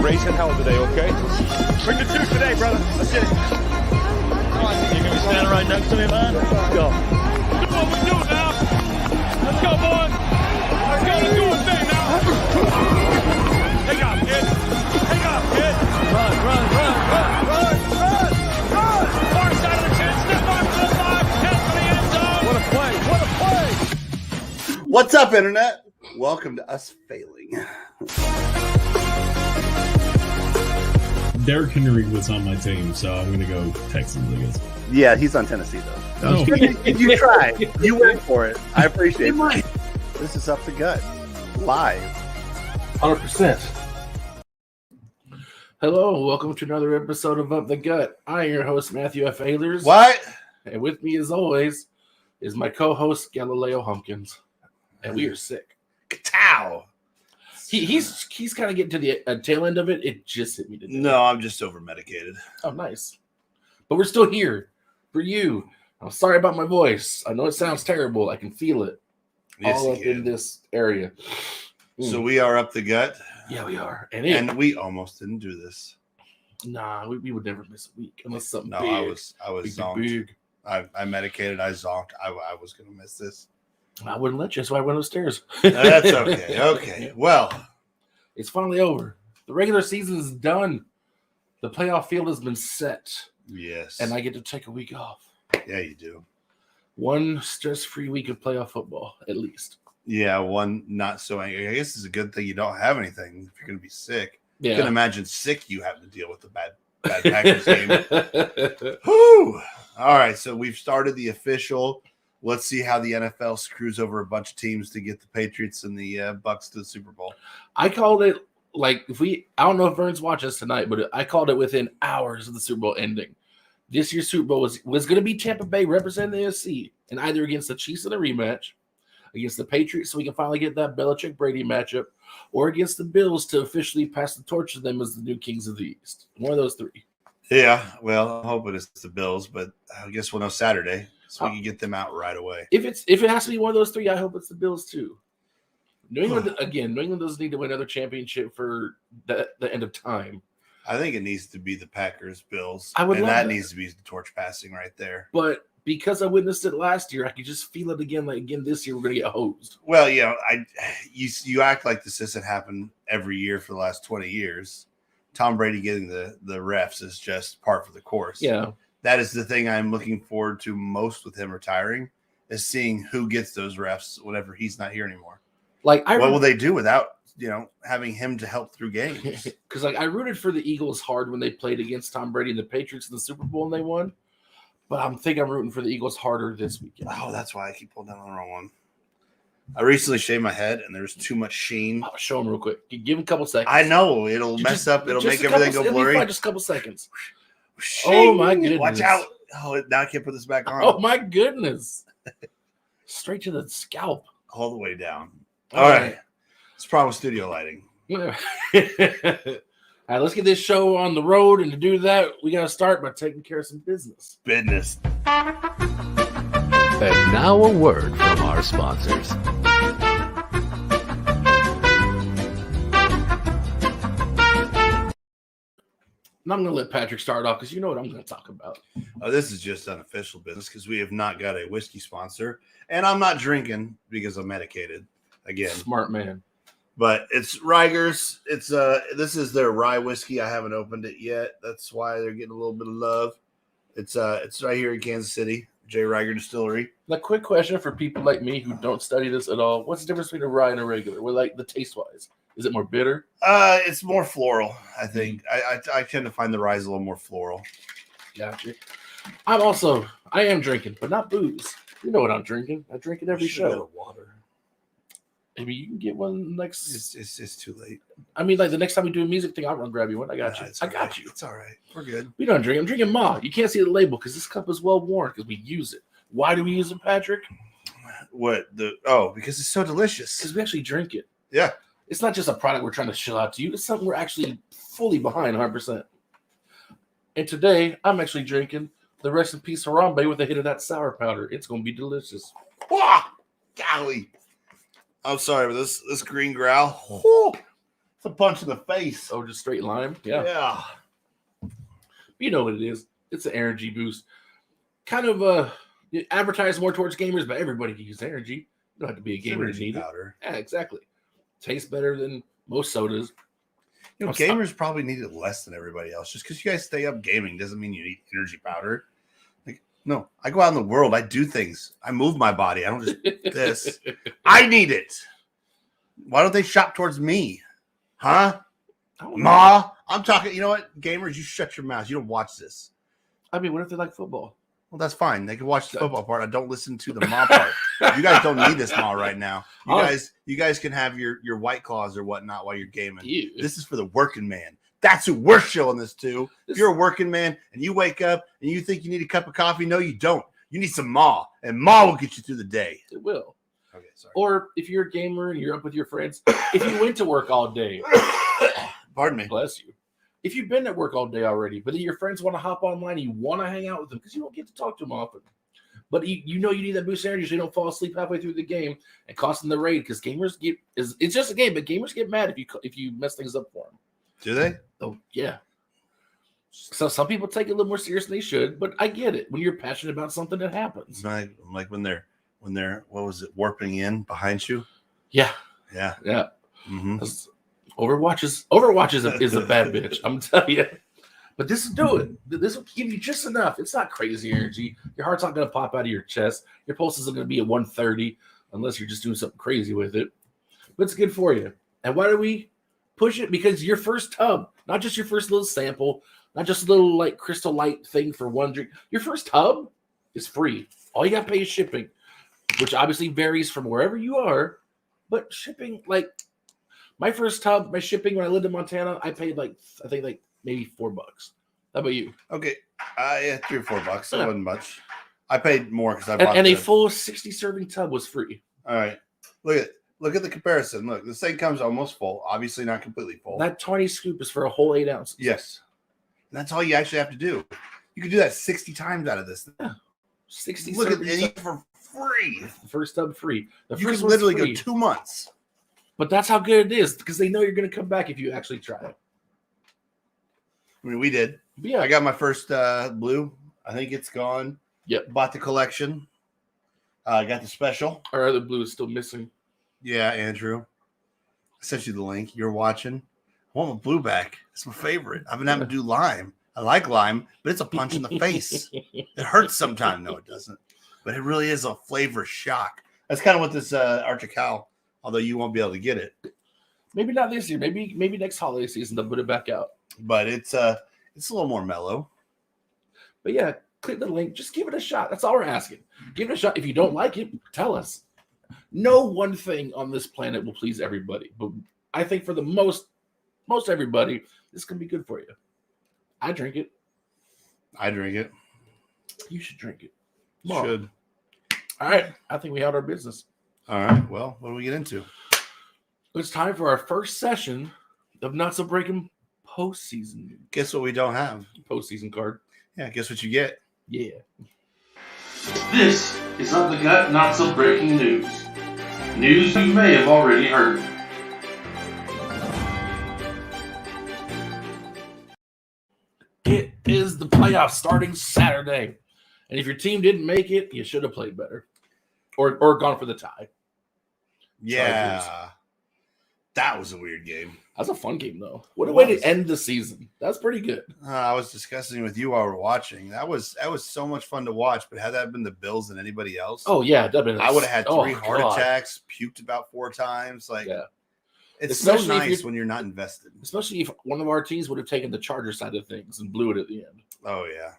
raising hell today, okay? Bring the juice today, brother. Let's get it. Come on. You gonna be standing right next to me, man? Let's go. That's what we do now. Let's go, boys. Let's go. Let's do our thing now. Take off, kid. Take off, kid. Run. Far side of the 10. Step on to the 5. Head for the end zone. What a play. What's up, Internet? Welcome to us failing. Derrick Henry was on my team, so I'm going to go Texans, I guess. Yeah, he's on Tennessee, though. Oh. You tried. You went for it. I appreciate it. This is Up the Gut, live. 100%. Hello, welcome to another episode of Up the Gut. I am your host, Matthew F. Ahlers. What? And with me, as always, is my co-host, Galileo Humpkins. And we are sick. Cow. He's kind of getting to the tail end of it. It just hit me today. No, I'm just over medicated. Oh, nice. But we're still here for you. I'm sorry about my voice. I know it sounds terrible. I can feel it all up in this area. So we are Up the Gut. Yeah, we are. And we almost didn't do this. Nah, we would never miss a week unless something No, big. I was zonked. Big. I medicated. I zonked. I was going to miss this. I wouldn't let you. That's why I went upstairs. That's okay. Okay. Well, it's finally over. The regular season is done. The playoff field has been set. yes. And I get to take a week off. Yeah, you do. One stress-free week of playoff football, at least. Yeah, one not so angry. I guess it's a good thing you don't have anything if you're going to be sick. Yeah. You can imagine sick you having to deal with the bad Packers game. Whew. All right, so we've started the official. Let's see how the NFL screws over a bunch of teams to get the Patriots and the Bucks to the Super Bowl. I called it, I don't know if Vern's watching us tonight, but I called it within hours of the Super Bowl ending. This year's Super Bowl was going to be Tampa Bay representing the AFC, and either against the Chiefs in a rematch, against the Patriots so we can finally get that Belichick-Brady matchup, or against the Bills to officially pass the torch to them as the new kings of the East. One of those three. Yeah, well, I'm hoping it's the Bills, but I guess we'll know Saturday, so we can get them out right away. If it has to be one of those three, I hope it's the Bills too. New England doesn't need to win another championship for the end of time. I think it needs to be the Packers, Bills, and that needs to be the torch passing right there. But because I witnessed it last year, I could just feel it again. Like again this year, we're going to get hosed. Well, you act like this hasn't happened every year for the last 20 years. Tom Brady getting the refs is just part for the course. Yeah. That is the thing I'm looking forward to most with him retiring, is seeing who gets those refs whenever he's not here anymore. What will they do without, having him to help through games? Because I rooted for the Eagles hard when they played against Tom Brady and the Patriots in the Super Bowl and they won. But I'm rooting for the Eagles harder this weekend. Oh, that's why I keep pulling down on the wrong one. I recently shaved my head and there's too much sheen. I'll show him real quick. Give him a couple seconds. I know it'll mess up. It'll make everything go blurry. Just a couple seconds. Oh my goodness! Watch out! Oh, now I can't put this back on. Oh my goodness! Straight to the scalp, all the way down. All right. It's probably studio lighting. All right, let's get this show on the road, and to do that, we got to start by taking care of some business. Business. And now a word from our sponsors. And I'm going to let Patrick start off because you know what I'm going to talk about. Oh, this is just unofficial business because we have not got a whiskey sponsor, and I'm not drinking because I'm medicated. Again, smart man. But it's Reiger's. It's this is their rye whiskey. I haven't opened it yet. That's why they're getting a little bit of love. It's right here in Kansas City, J. Reiger Distillery. A quick question for people like me who don't study this at all: what's the difference between a rye and a regular? Well, the taste wise, is it more bitter? It's more floral. I think I tend to find the rye a little more floral. Gotcha. I am drinking, but not booze. You know what I'm drinking? I drink it every show. Water. Maybe you can get one next. It's too late. I mean, the next time we do a music thing, I'll run grab you one. I got you. I got you. It's all right. We're good. We don't drink. I'm drinking Ma. You can't see the label because this cup is well worn because we use it. Why do we use it, Patrick? Because it's so delicious. Because we actually drink it. Yeah. It's not just a product we're trying to shill out to you. It's something we're actually fully behind 100%. And today, I'm actually drinking the Rest in Peace Harambe with a hit of that sour powder. It's going to be delicious. Wah! Golly. I'm sorry, but this green growl, whoo, It's a punch in the face. Oh, just straight lime. Yeah. Yeah. You know what it is. It's an energy boost. Kind of advertised more towards gamers, but everybody can use energy. You don't have to be a gamer to need powder. it. Yeah, exactly. Tastes better than most sodas. You know, gamers probably need it less than everybody else. Just because you guys stay up gaming doesn't mean you need energy powder. Like, no, I go out in the world. I do things. I move my body. I don't just this. I need it. Why don't they shop towards me? Huh? Ma, I'm talking. You know what? Gamers, you shut your mouth. You don't watch this. I mean, what if they like football? Well, that's fine. They can watch the football part. I don't listen to the Ma part. You guys don't need this Ma right now. You guys can have your White Claws or whatnot while you're gaming. Ew. This is for the working man. That's who we're showing this to. If you're a working man and you wake up and you think you need a cup of coffee, no, you don't. You need some Ma, and Ma will get you through the day. It will. Okay, sorry. Or if you're a gamer and you're up with your friends, if you went to work all day, pardon me. Bless you. If you've been at work all day already, but then your friends want to hop online, you want to hang out with them because you don't get to talk to them often. But you know you need that boost of energy so you don't fall asleep halfway through the game and cost them the raid because gamers it's just a game, but gamers get mad if you mess things up for them. Do they? Oh yeah. So some people take it a little more serious than they should, but I get it. When you're passionate about something, it happens. Like when they're what was it, warping in behind you? Yeah. Yeah. Yeah. Mm-hmm. Overwatch is a bad bitch. I'm telling you. But this will do it. This will give you just enough. It's not crazy energy. Your heart's not going to pop out of your chest. Your pulse isn't going to be at 130 unless you're just doing something crazy with it. But it's good for you. And why do we push it? Because your first tub, not just your first little sample, not just a little like Crystal Light thing for one drink. Your first tub is free. All you got to pay is shipping, which obviously varies from wherever you are. But shipping, like my first tub, my shipping when I lived in Montana, I paid I think maybe $4. How about you? Okay, yeah, $3 or $4. That wasn't much. I paid more because I bought a full 60 serving tub was free. All right, look at the comparison. Look, this thing comes almost full. Obviously, not completely full. That tiny scoop is for a whole 8 ounces. Yes, and that's all you actually have to do. You can do that 60 times out of this. Yeah. 60. Look at it for free. The first tub free. You can literally go 2 months. But that's how good it is because they know you're going to come back if you actually try it. I mean, we did. Yeah, I got my first blue. I think it's gone. Yep. Bought the collection. I got the special. Our other blue is still missing. Yeah, Andrew. I sent you the link. You're watching. I want my blue back. It's my favorite. I've been having to do lime. I like lime, but it's a punch in the face. It hurts sometimes. No, it doesn't. But it really is a flavor shock. That's kind of what this Arctic Cow, although you won't be able to get it. Maybe not this year. Maybe next holiday season they'll put it back out. But it's a little more mellow. But yeah, click the link. Just give it a shot. That's all we're asking. Give it a shot. If you don't like it, tell us. No one thing on this planet will please everybody. But I think for the most everybody, this can be good for you. I drink it. I drink it. You should drink it. Should. All right. I think we had our business. All right. Well, what do we get into? It's time for our first session of Not So Breaking postseason. Guess what we don't have? Postseason card. Yeah, guess what you get? Yeah. This is Up the Gut Not So Breaking News. News you may have already heard. It is the playoffs starting Saturday. And if your team didn't make it, you should have played better. Or gone for the tie. Yeah. Chargers. That was a weird game. That's a fun game, though. What a way to end the season. That's pretty good. I was discussing with you while we were watching. That was so much fun to watch. But had that been the Bills and anybody else, oh yeah, definitely. I would have had 3 heart attacks, puked about 4 times. Like, yeah. It's especially so nice when you're not invested. Especially if one of our teams would have taken the Charger side of things and blew it at the end. Oh yeah.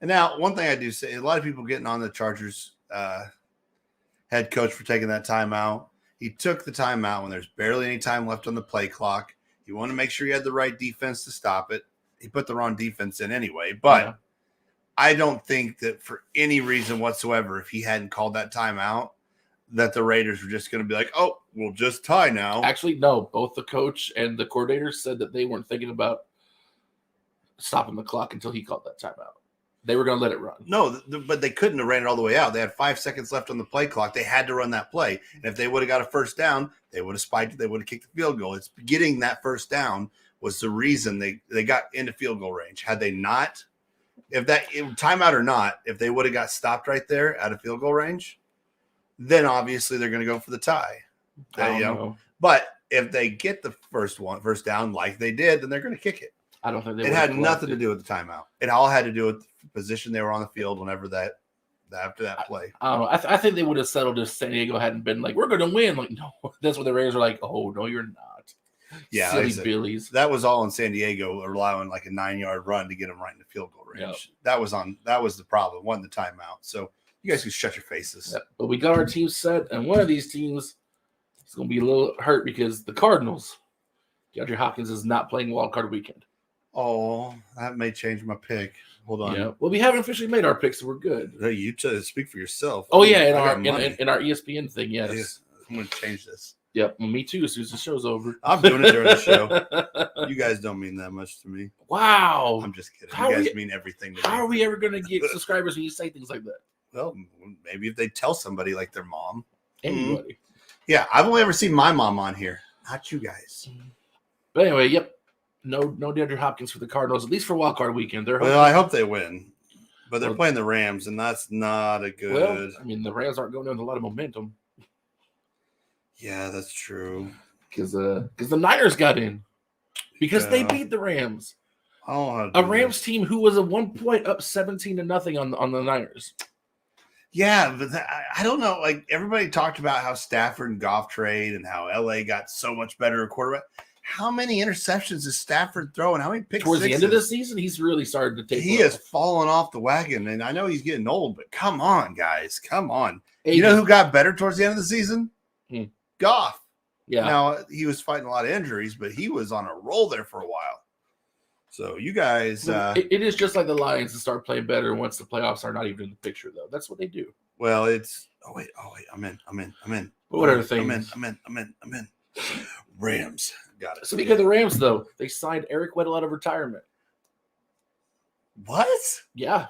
And now one thing I do say, a lot of people getting on the Chargers head coach for taking that timeout. He took the timeout when there's barely any time left on the play clock. He wanted to make sure he had the right defense to stop it. He put the wrong defense in anyway. But yeah. I don't think that for any reason whatsoever, if he hadn't called that timeout, that the Raiders were just going to be like, oh, we'll just tie now. Actually, no. Both the coach and the coordinator said that they weren't thinking about stopping the clock until he called that timeout. They were going to let it run. No, but they couldn't have ran it all the way out. They had 5 seconds left on the play clock. They had to run that play. And if they would have got a first down, they would have spiked it. They would have kicked the field goal. It's getting that first down was the reason they got into field goal range. Had they not, timeout or not, if they would have got stopped right there out of field goal range, then obviously they're going to go for the tie. I don't know. But if they get the first down like they did, then they're going to kick it. I don't think it had nothing to do with the timeout. It all had to do with the position they were on the field whenever after that play. I don't know. I think they would have settled if San Diego hadn't been like, we're going to win. Like, no, that's what the Raiders are like. Oh, no, you're not. Yeah, silly Billies. That was all in San Diego, allowing like a 9-yard run to get them right in the field goal range. Yep. That was the problem. Wasn't the timeout. So you guys can shut your faces. Yep. But we got our team set, and one of these teams is going to be a little hurt because the Cardinals, DeAndre Hopkins is not playing Wildcard weekend. Oh, that may change my pick. Hold on. Yeah. Well, we haven't officially made our picks, so we're good. Hey, you speak for yourself. Oh yeah, in our ESPN thing, yes. Yeah, I'm going to change this. Yep, well, me too. As soon as the show's over, I'm doing it during the show. You guys don't mean that much to me. Wow. I'm just kidding. You guys mean everything to me. How are we ever going to get subscribers when you say things like that? Well, maybe if they tell somebody like their mom. Anybody. Mm-hmm. Yeah, I've only ever seen my mom on here, not you guys. But anyway, yep. No DeAndre Hopkins for the Cardinals, at least for Wildcard weekend. Well, I hope they win. But they're playing the Rams, and that's not a good. Well, I mean, the Rams aren't going in with a lot of momentum. Yeah, that's true. Because the Niners got in. Because they beat the Rams. Oh, a Rams team who was at 1 point up 17-0 on the Niners. Yeah, but I don't know. Like, everybody talked about how Stafford and Goff trade and how LA got so much better at quarterback. How many interceptions is Stafford throwing? How many picks? Towards the end of the season, he's really started to take. He has fallen off the wagon, and I know he's getting old, but come on, guys, come on. Hey, you know who got better towards the end of the season? Goff. Yeah. Now he was fighting a lot of injuries, but he was on a roll there for a while. So you guys, it is just like the Lions to start playing better once the playoffs are not even in the picture, though. That's what they do. Well, it's oh wait, I'm in. But what other things? I'm in. Rams. Got it. Speaking of the Rams, though, they signed Eric Weddle out of retirement. What? Yeah,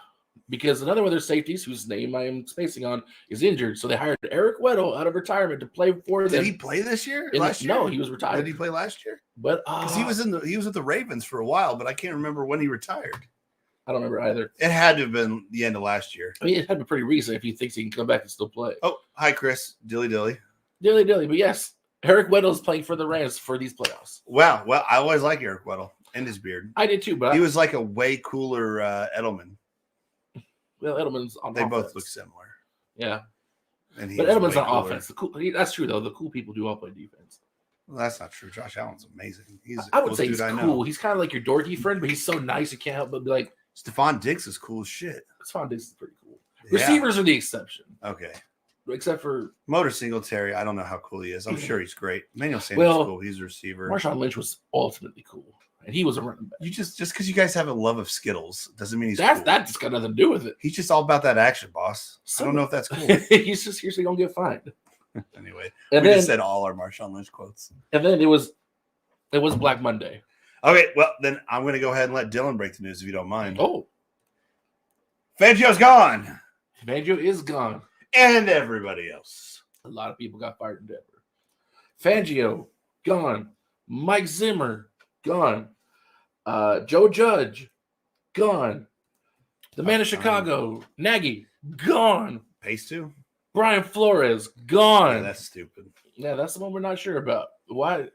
because another one of their safeties, whose name I am spacing on, is injured. So they hired Eric Weddle out of retirement to play for them. Did he play this year? Last year? No, he was retired. Did he play last year? But because he was with the Ravens for a while, but I can't remember when he retired. I don't remember either. It had to have been the end of last year. I mean, it had been pretty recent if he thinks he can come back and still play. Oh, hi, Chris. Dilly. But yes, Eric Weddle is playing for the Rams for these playoffs. Wow. Well, I always like Eric Weddle and his beard. I did too, but he was like a way cooler Edelman. Well, Edelman's on They offense. both look similar. Yeah. But Edelman's on offense. That's true, though. The cool people do all play defense. Well, that's not true. Josh Allen's amazing. I would say he's cool. He's kind of like your dorky friend, but he's so nice you can't help but be like. Stephon Diggs is cool as shit. Stephon Diggs is pretty cool. Receivers are the exception. Okay. Except for Motor Singletary, I don't know how cool he is. I'm sure he's great. Emmanuel Sanders is cool. He's a receiver. Marshawn Lynch was ultimately cool, and he was a running back. You just because you guys have a love of Skittles doesn't mean he's cool. That's got nothing to do with it. He's just all about that action, boss. I don't know if that's cool. He's just seriously gonna get fined. Anyway, we just said all our Marshawn Lynch quotes. And then it was Black Monday. Okay, well then I'm going to go ahead and let Dylan break the news if you don't mind. Oh, Fangio's gone. Fangio is gone, and everybody else. A lot of people got fired in Denver. Fangio gone. Mike Zimmer gone. Joe Judge gone. The man of Chicago, Nagy, gone. Pace too. Brian Flores gone. Yeah, that's stupid. Yeah, that's the one we're not sure about. Why?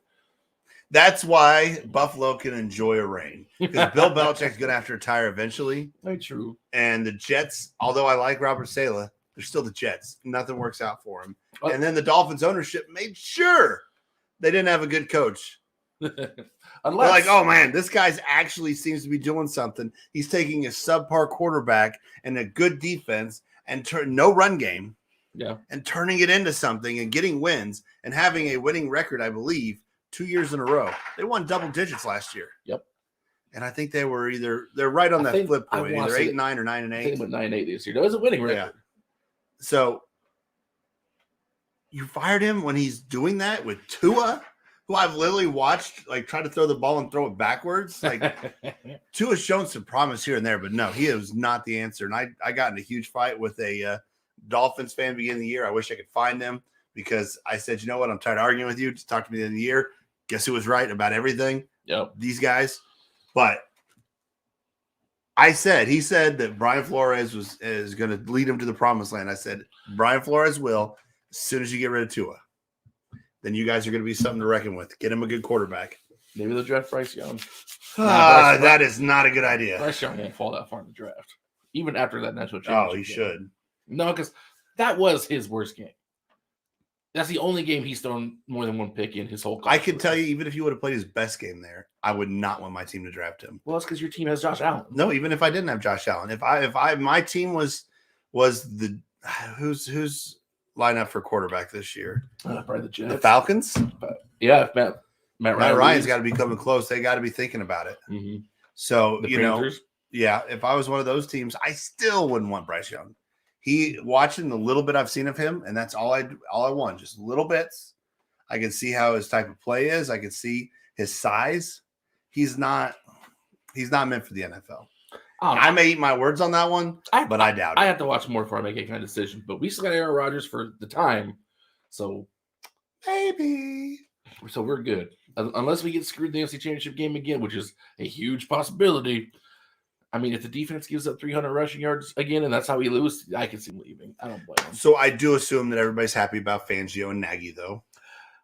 That's why Buffalo can enjoy a reign. Because Bill Belichick's going to have to retire eventually. Very true. And the Jets, although I like Robert Saleh, they're still the Jets. Nothing works out for him. And then the Dolphins ownership made sure they didn't have a good coach. They're like, oh, man, this guy's actually seems to be doing something. He's taking a subpar quarterback and a good defense and no run game. Yeah. And turning it into something and getting wins and having a winning record, I believe, 2 years in a row. They won double digits last year. Yep. And I think they were they're right on that flip point, either 8-9 or 9-8. I think it went 9-8 this year. That was a winning record. Yeah. So you fired him when he's doing that with Tua, who I've literally watched like try to throw the ball and throw it backwards. Like Tua's shown some promise here and there, but no, he is not the answer. And I got in a huge fight with a Dolphins fan beginning of the year. I wish I could find them because I said, you know what? I'm tired of arguing with you. Just talk to me at the end of the year. Guess who was right about everything? Yep. These guys. But he said that Brian Flores is going to lead him to the promised land. I said, Brian Flores will as soon as you get rid of Tua. Then you guys are going to be something to reckon with. Get him a good quarterback. Maybe they'll draft Bryce Young. That is not a good idea. Bryce Young didn't fall that far in the draft, even after that national championship. Oh, he game. should. No, because that was his worst game. That's the only game he's thrown more than one pick in his whole career. I can tell you, even if he would have played his best game there, I would not want my team to draft him. Well, that's because your team has Josh Allen. No, even if I didn't have Josh Allen, if my team was the who's lineup for quarterback this year? Probably the Jets. The Falcons. Yeah, if Matt Ryan's got to be coming close. They got to be thinking about it. Mm-hmm. So The you Panthers? know, yeah. If I was one of those teams, I still wouldn't want Bryce Young. Watching the little bit I've seen of him, and that's all I want, just little bits. I can see how his type of play is. I can see his size. He's not meant for the NFL. I may eat my words on that one, but I doubt it. I have to watch more before I make any kind of decision. But we still got Aaron Rodgers for the time, so maybe. So we're good, unless we get screwed in the NFC Championship game again, which is a huge possibility. I mean, if the defense gives up 300 rushing yards again, and that's how we lose, I can see him leaving. I don't blame him. So I do assume that everybody's happy about Fangio and Nagy, though.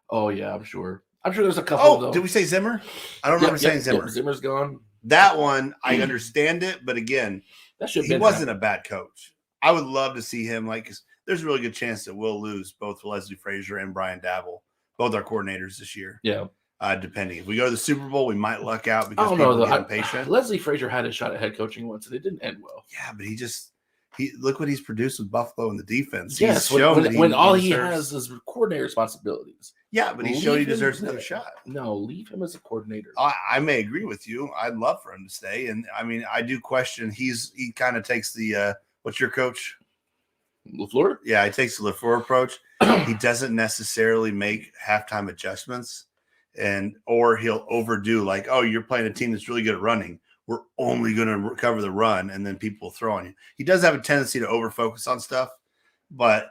Oh yeah, I'm sure. I'm sure there's a couple. Oh, did we say Zimmer? I don't remember saying Zimmer. Zimmer's gone. That one, I understand it, but again, he wasn't a bad coach. I would love to see him. Like, there's a really good chance that we'll lose both Leslie Frazier and Brian Dabble, both our coordinators this year. Yeah. Depending. If we go to the Super Bowl, we might luck out because I don't know, get impatient. Leslie Frazier had a shot at head coaching once, and it didn't end well. Yeah, but he look what he's produced with Buffalo and the defense. Yes, when all he has is coordinator responsibilities. Yeah, but he showed he deserves another shot. No, leave him as a coordinator. I may agree with you. I'd love for him to stay. And I mean, I do question he kind of takes the what's your coach? LaFleur? Yeah, he takes the LaFleur approach. He doesn't necessarily make halftime adjustments. Or he'll overdo, like, oh, you're playing a team that's really good at running. We're only going to recover the run, and then people will throw on you. He does have a tendency to overfocus on stuff, but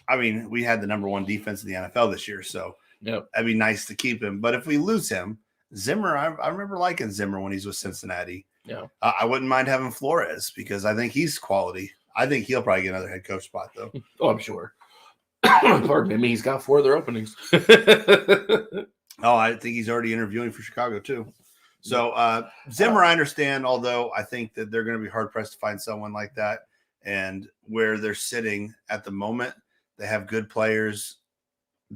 I mean, we had the number one defense in the NFL this year, so that'd be nice to keep him. But if we lose him, Zimmer, I remember liking Zimmer when he's with Cincinnati. Yeah, I wouldn't mind having Flores because I think he's quality. I think he'll probably get another head coach spot, though. Oh, I'm sure. Pardon me. I mean, he's got 4 other openings. Oh, I think he's already interviewing for Chicago, too. So Zimmer, I understand, although I think that they're going to be hard-pressed to find someone like that. And where they're sitting at the moment, they have good players.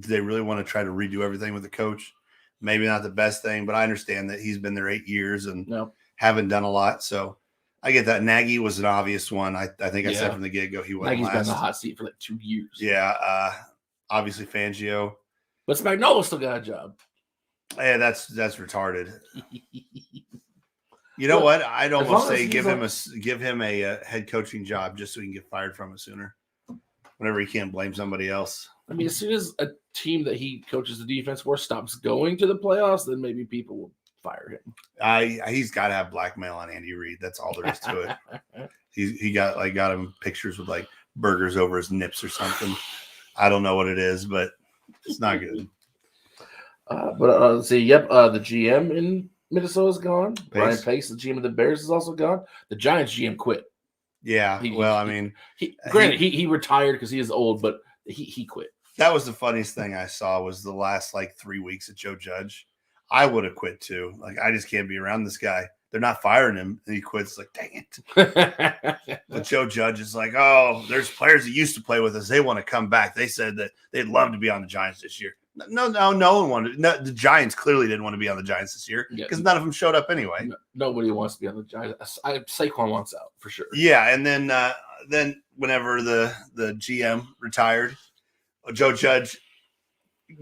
Do they really want to try to redo everything with the coach? Maybe not the best thing, but I understand that he's been there 8 years and haven't done a lot. So I get that. Nagy was an obvious one. I think I said from the get-go he wasn't Nagy's last. been in the hot seat for like 2 years. Yeah, obviously Fangio. But Spagnuolo still got a job. Yeah, that's retarded. You know what? I'd almost say give him a head coaching job just so he can get fired from it sooner. Whenever he can't blame somebody else. I mean, as soon as a team that he coaches the defense for stops going to the playoffs, then maybe people will fire him. He's got to have blackmail on Andy Reid. That's all there is to it. He got him pictures with like burgers over his nips or something. I don't know what it is, but it's not good. Let's see. Yep, the GM in Minnesota is gone. Brian Pace, the GM of the Bears, is also gone. The Giants GM quit. Yeah, he retired because he is old, but he quit. That was the funniest thing I saw was the last like 3 weeks of Joe Judge. I would have quit too. Like, I just can't be around this guy. They're not firing him, and he quits. Like, dang it. But Joe Judge is like, oh, there's players that used to play with us. They want to come back. They said that they'd love to be on the Giants this year. No one wanted. No, the Giants clearly didn't want to be on the Giants this year because none of them showed up anyway. Nobody wants to be on the Giants. Saquon wants out for sure. Yeah, and then whenever the GM retired, Joe Judge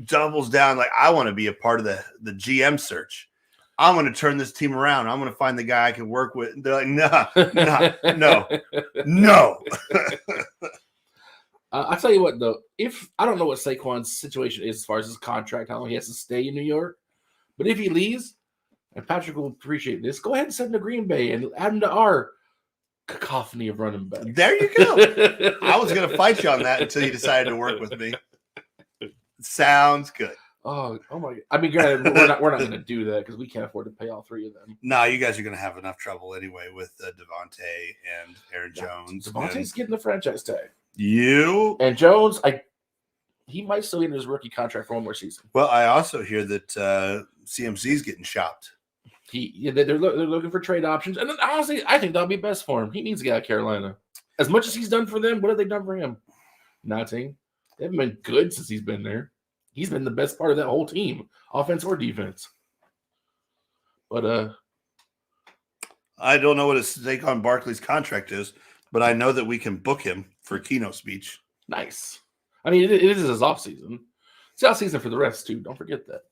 doubles down like, I want to be a part of the GM search. I'm going to turn this team around. I'm going to find the guy I can work with. And they're like, no. I'll tell you what, though. If I don't know what Saquon's situation is as far as his contract, how long he has to stay in New York, but if he leaves, and Patrick will appreciate this, go ahead and send him to Green Bay and add him to our cacophony of running backs. There you go. I was going to fight you on that until you decided to work with me. Sounds good. Oh my God. I mean, granted, we're not going to do that because we can't afford to pay all three of them. No, you guys are going to have enough trouble anyway with Devontae and Aaron Jones. Devontae's getting the franchise tag. You and Jones, he might still get his rookie contract for one more season. Well, I also hear that CMC's getting shopped. They're looking for trade options, and honestly, I think that'll be best for him. He needs to get out of Carolina. As much as he's done for them, what have they done for him? Nothing. They haven't been good since he's been there. He's been the best part of that whole team, offense or defense. But I don't know what his stake on Barkley's contract is, but I know that we can book him for a keynote speech. Nice. I mean, it is his offseason. It's offseason for the rest, too. Don't forget that.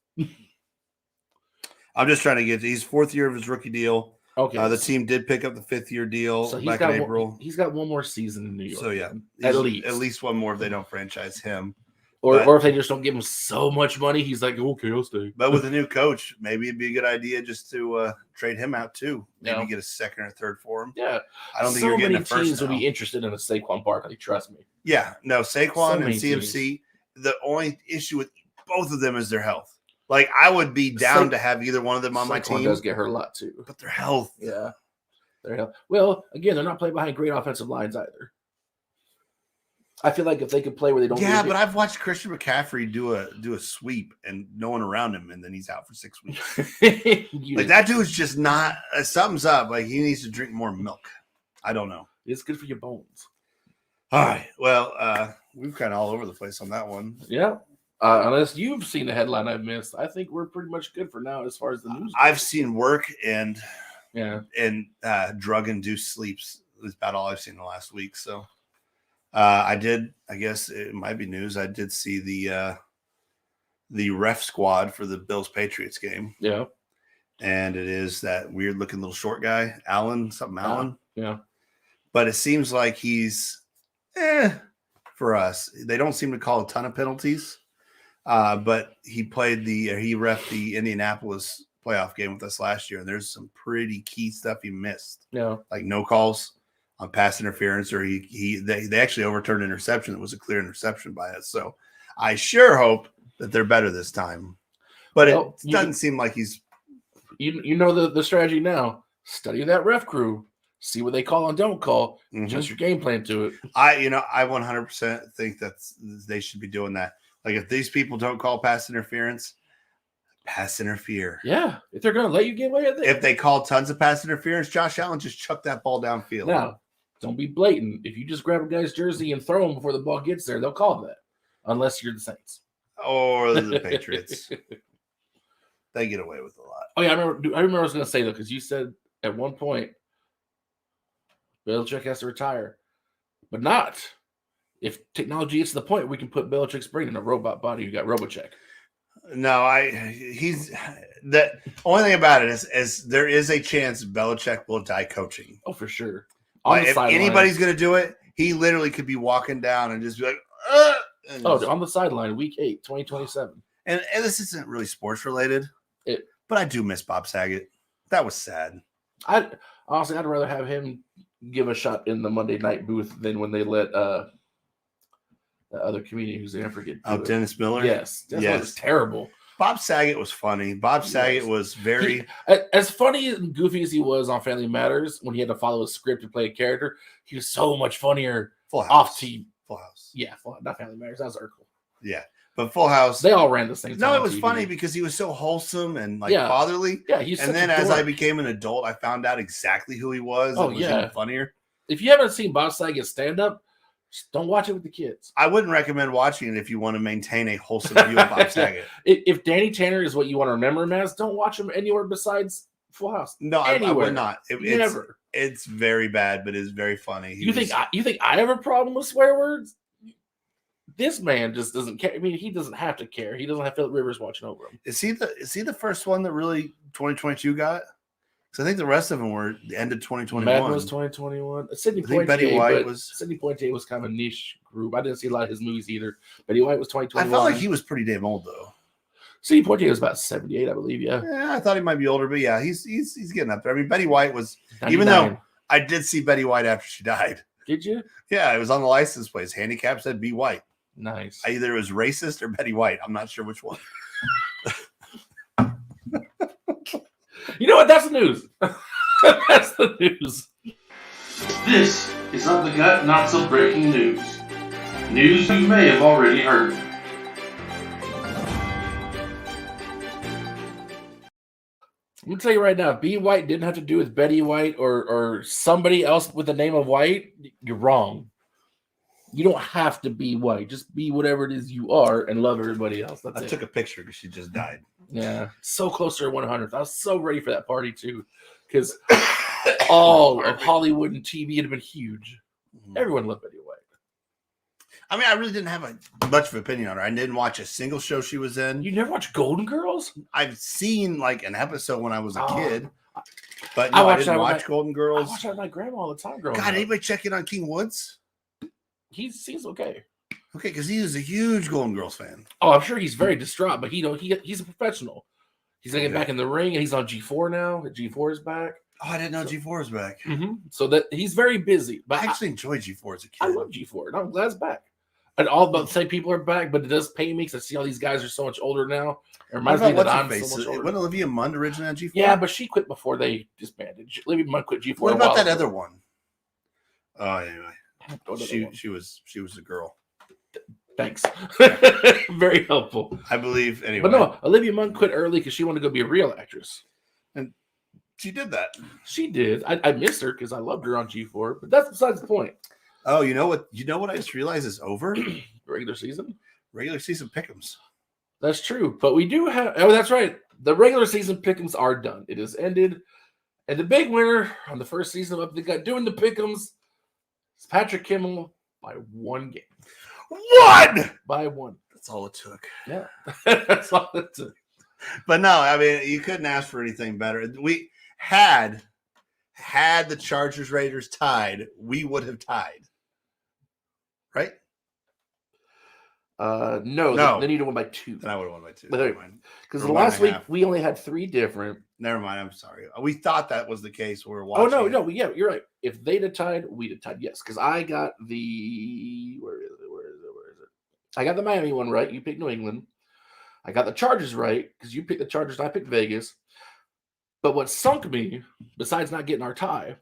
I'm just trying to get – he's fourth year of his rookie deal. Okay. The team did pick up the fifth-year deal so back in April. He's got one more season in New York. So, yeah. At least one more if they don't franchise him. Or if they just don't give him so much money, he's like, okay, I'll stay. But with a new coach, maybe it'd be a good idea just to trade him out too. Maybe get a second or third for him. Yeah. I don't think you're getting a first. So many teams would be interested in a Saquon Barkley, trust me. Yeah. No, Saquon and CMC, teams. The only issue with both of them is their health. Like, I would be down to have either one of them on my team. Saquon does get hurt a lot too. But their health. Yeah. Their health. Well, again, they're not playing behind great offensive lines either. I feel like if they could play where they don't. Yeah, but I've watched Christian McCaffrey do a sweep and no one around him, and then he's out for 6 weeks. Like, that dude's just not. Something's up. Like, he needs to drink more milk. I don't know. It's good for your bones. All right. Well, we've kind of all over the place on that one. Yeah. Unless you've seen the headline I've missed, I think we're pretty much good for now as far as the news. I've seen work and drug-induced sleeps. That's about all I've seen in the last week. So. I guess it might be news. I did see the ref squad for the Bills Patriots game. Yeah. And it is that weird looking little short guy, Allen. Yeah. But it seems like he's for us. They don't seem to call a ton of penalties. But he reffed the Indianapolis playoff game with us last year, and there's some pretty key stuff he missed. Yeah. Like no calls on pass interference, or they actually overturned an interception that was a clear interception by us. So I sure hope that they're better this time. But it doesn't seem like he's. You know the strategy now. Study that ref crew. See what they call and don't call. Mm-hmm. Adjust your game plan to it. I 100% think they should be doing that. Like, if these people don't call pass interference, pass interfere. Yeah, if they're going to let you get away with it. If they call tons of pass interference, Josh Allen just chuck that ball downfield. Now, don't be blatant. If you just grab a guy's jersey and throw him before the ball gets there, they'll call that. Unless you're the Saints. Or the Patriots. They get away with a lot. Oh, yeah, I remember what I was going to say, though, because you said at one point, Belichick has to retire. But not if technology gets to the point where we can put Belichick's brain in a robot body. You got Robocheck. No, he's the only thing about it is there is a chance Belichick will die coaching. Oh, for sure. If anybody's going to do it, he literally could be walking down and just be like, on the sideline, week 8, 2027. And this isn't really sports related, but I do miss Bob Saget. That was sad. I'd rather have him give a shot in the Monday night booth than when they let the other comedian who's there, I forget. Dennis Miller? Yes. That was terrible. Bob Saget was funny. Bob Saget was very... as funny and goofy as he was on Family Matters, when he had to follow a script to play a character, he was so much funnier off team. Full House. Yeah, not Family Matters. That was Urkel. Yeah, but Full House... They all ran the same time. No, it was funny because he was so wholesome and fatherly. Yeah, he's and then as I became an adult, I found out exactly who he was. Oh, it was even funnier. If you haven't seen Bob Saget stand-up, just don't watch it with the kids. I wouldn't recommend watching it if you want to maintain a wholesome view of Bob Saget. If Danny Tanner is what you want to remember him as, don't watch him anywhere besides Full House. No, I would not. Never. It's very bad, but it's very funny. You think I have a problem with swear words? This man just doesn't care. I mean, he doesn't have to care. He doesn't have Philip Rivers watching over him. Is he the first one that really 2022 got? So I think the rest of them were the end of 2021. Madden was 2021. Sidney I think Poitier, Betty White Sidney Poitier was kind of a niche group. I didn't see a lot of his movies either. Betty White was 2021. I felt like he was pretty damn old though. Sidney Poitier was about 78, I believe. Yeah, I thought he might be older, but yeah, he's getting up there. I mean, Betty White was 99. even though I did see Betty White after she died. Did you? Yeah, it was on the license plate. Handicap said "Be White." Nice. Either it was racist or Betty White. I'm not sure which one. You know what? That's the news. That's the news. This is Up the Gut Not So Breaking News. News you may have already heard. I'm gonna tell you right now, if B. White didn't have to do with Betty White or somebody else with the name of White, you're wrong. You don't have to be white. Just be whatever it is you are and love everybody else. That's I it. took a picture because she just died. Yeah, so close to her 100th. I was so ready for that party too, because all of Hollywood and TV had been huge. Everyone loved Betty White. I mean, I really didn't have much of an opinion on her. I didn't watch a single show she was in. You never watched Golden Girls? I've seen like an episode when I was a kid, but I no, I, watched didn't that with watch Golden Girls. I watched that with my grandma all the time. Growing God, up. anybody check in on King Woods? He seems okay. Okay, because he is a huge Golden Girls fan. Oh, I'm sure he's very distraught, but he's a professional. He's gonna get back in the ring, and he's on G4 now. G4 is back. Oh, I didn't know G4 is back. So that he's very busy. But I actually enjoyed G4 as a kid. I love G4, and I'm glad it's back. And all about the same people are back, but it does pay me because I see all these guys are so much older now. It reminds me that I'm so much older. Wasn't Olivia Munn originally on G4? Yeah, but she quit before they disbanded. Olivia Munn quit G4. What about that other one? Oh, anyway, she was a girl. Thanks. Very helpful. I believe anyway. But no, Olivia Munn quit early because she wanted to go be a real actress. And she did that. She did. I missed her because I loved her on G4, but that's besides the point. Oh, you know what? You know what I just realized is over? Regular season? Regular season pick'ems. That's true. But we do have that's right. The regular season pick'ems are done. It has ended. And the big winner on the first season of Up the Gut doing the pick'ems is Patrick Kimmel by one game. One! By one. That's all it took. Yeah. That's all it took. But no, I mean, you couldn't ask for anything better. We had the Chargers Raiders tied, we would have tied. Right? No. They need to win by 2. Then I would have won by 2. Because the last week we only had 3 different. Never mind. I'm sorry. We thought that was the case. We were watching. Oh no. Yeah, you're right. If they'd have tied, we'd have tied. Yes, because I got the where is it? I got the Miami one right. You picked New England. I got the Chargers right because you picked the Chargers and I picked Vegas. But what sunk me, besides not getting our tie,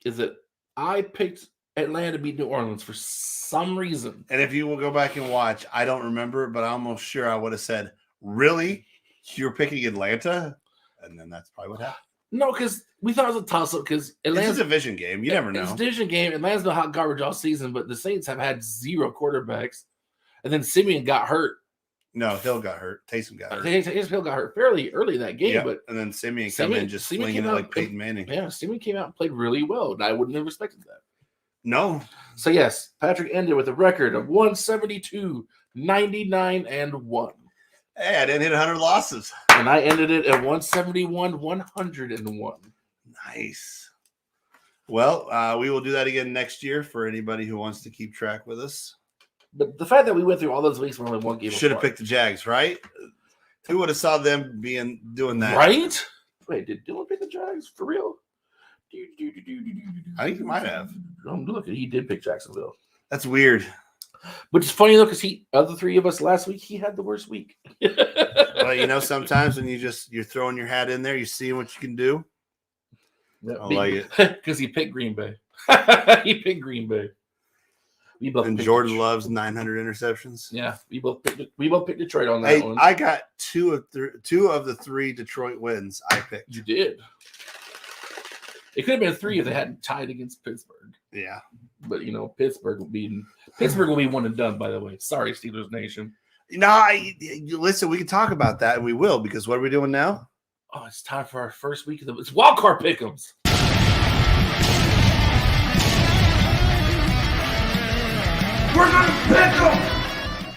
is that I picked Atlanta to beat New Orleans for some reason. And if you will go back and watch, I don't remember, but I'm almost sure I would have said, really? You're picking Atlanta? And then that's probably what happened. No, because we thought it was a toss-up because Atlanta's a division game. You never know. It's a division game. Atlanta's been hot garbage all season, but the Saints have had 0 quarterbacks. And then Simeon got hurt. No, Hill got hurt. Taysom got hurt. Hill got hurt fairly early that game, but and then Simeon came in just slinging it like Peyton Manning. Yeah, Simeon came out and played really well, and I wouldn't have expected that. No. So yes, Patrick ended with a record of 172, 99, and 1. Hey, I didn't hit 100 losses. And I ended it at 171, 101. Nice. Well, we will do that again next year for anybody who wants to keep track with us. But the fact that we went through all those weeks when only one game should have picked the Jags, right? Who would have saw them doing that? Right? Wait, did Dylan pick the Jags for real? I think he might have. Look, he did pick Jacksonville. That's weird. But it's funny though, because of the 3 of us last week, he had the worst week. Well, sometimes when you're throwing your hat in there, you see what you can do. I like it because he picked Green Bay. He picked Green Bay. And Jordan loves 900 interceptions. Yeah, we both picked Detroit on that one. I got two of the 3 Detroit wins I picked. You did. It could have been 3 if they hadn't tied against Pittsburgh. Yeah, but Pittsburgh will be one and done. By the way, sorry, Steelers Nation. Listen, we can talk about that, and we will, because what are we doing now? Oh, it's time for our first week of it's Wildcard Pick'ems. We're gonna pick them.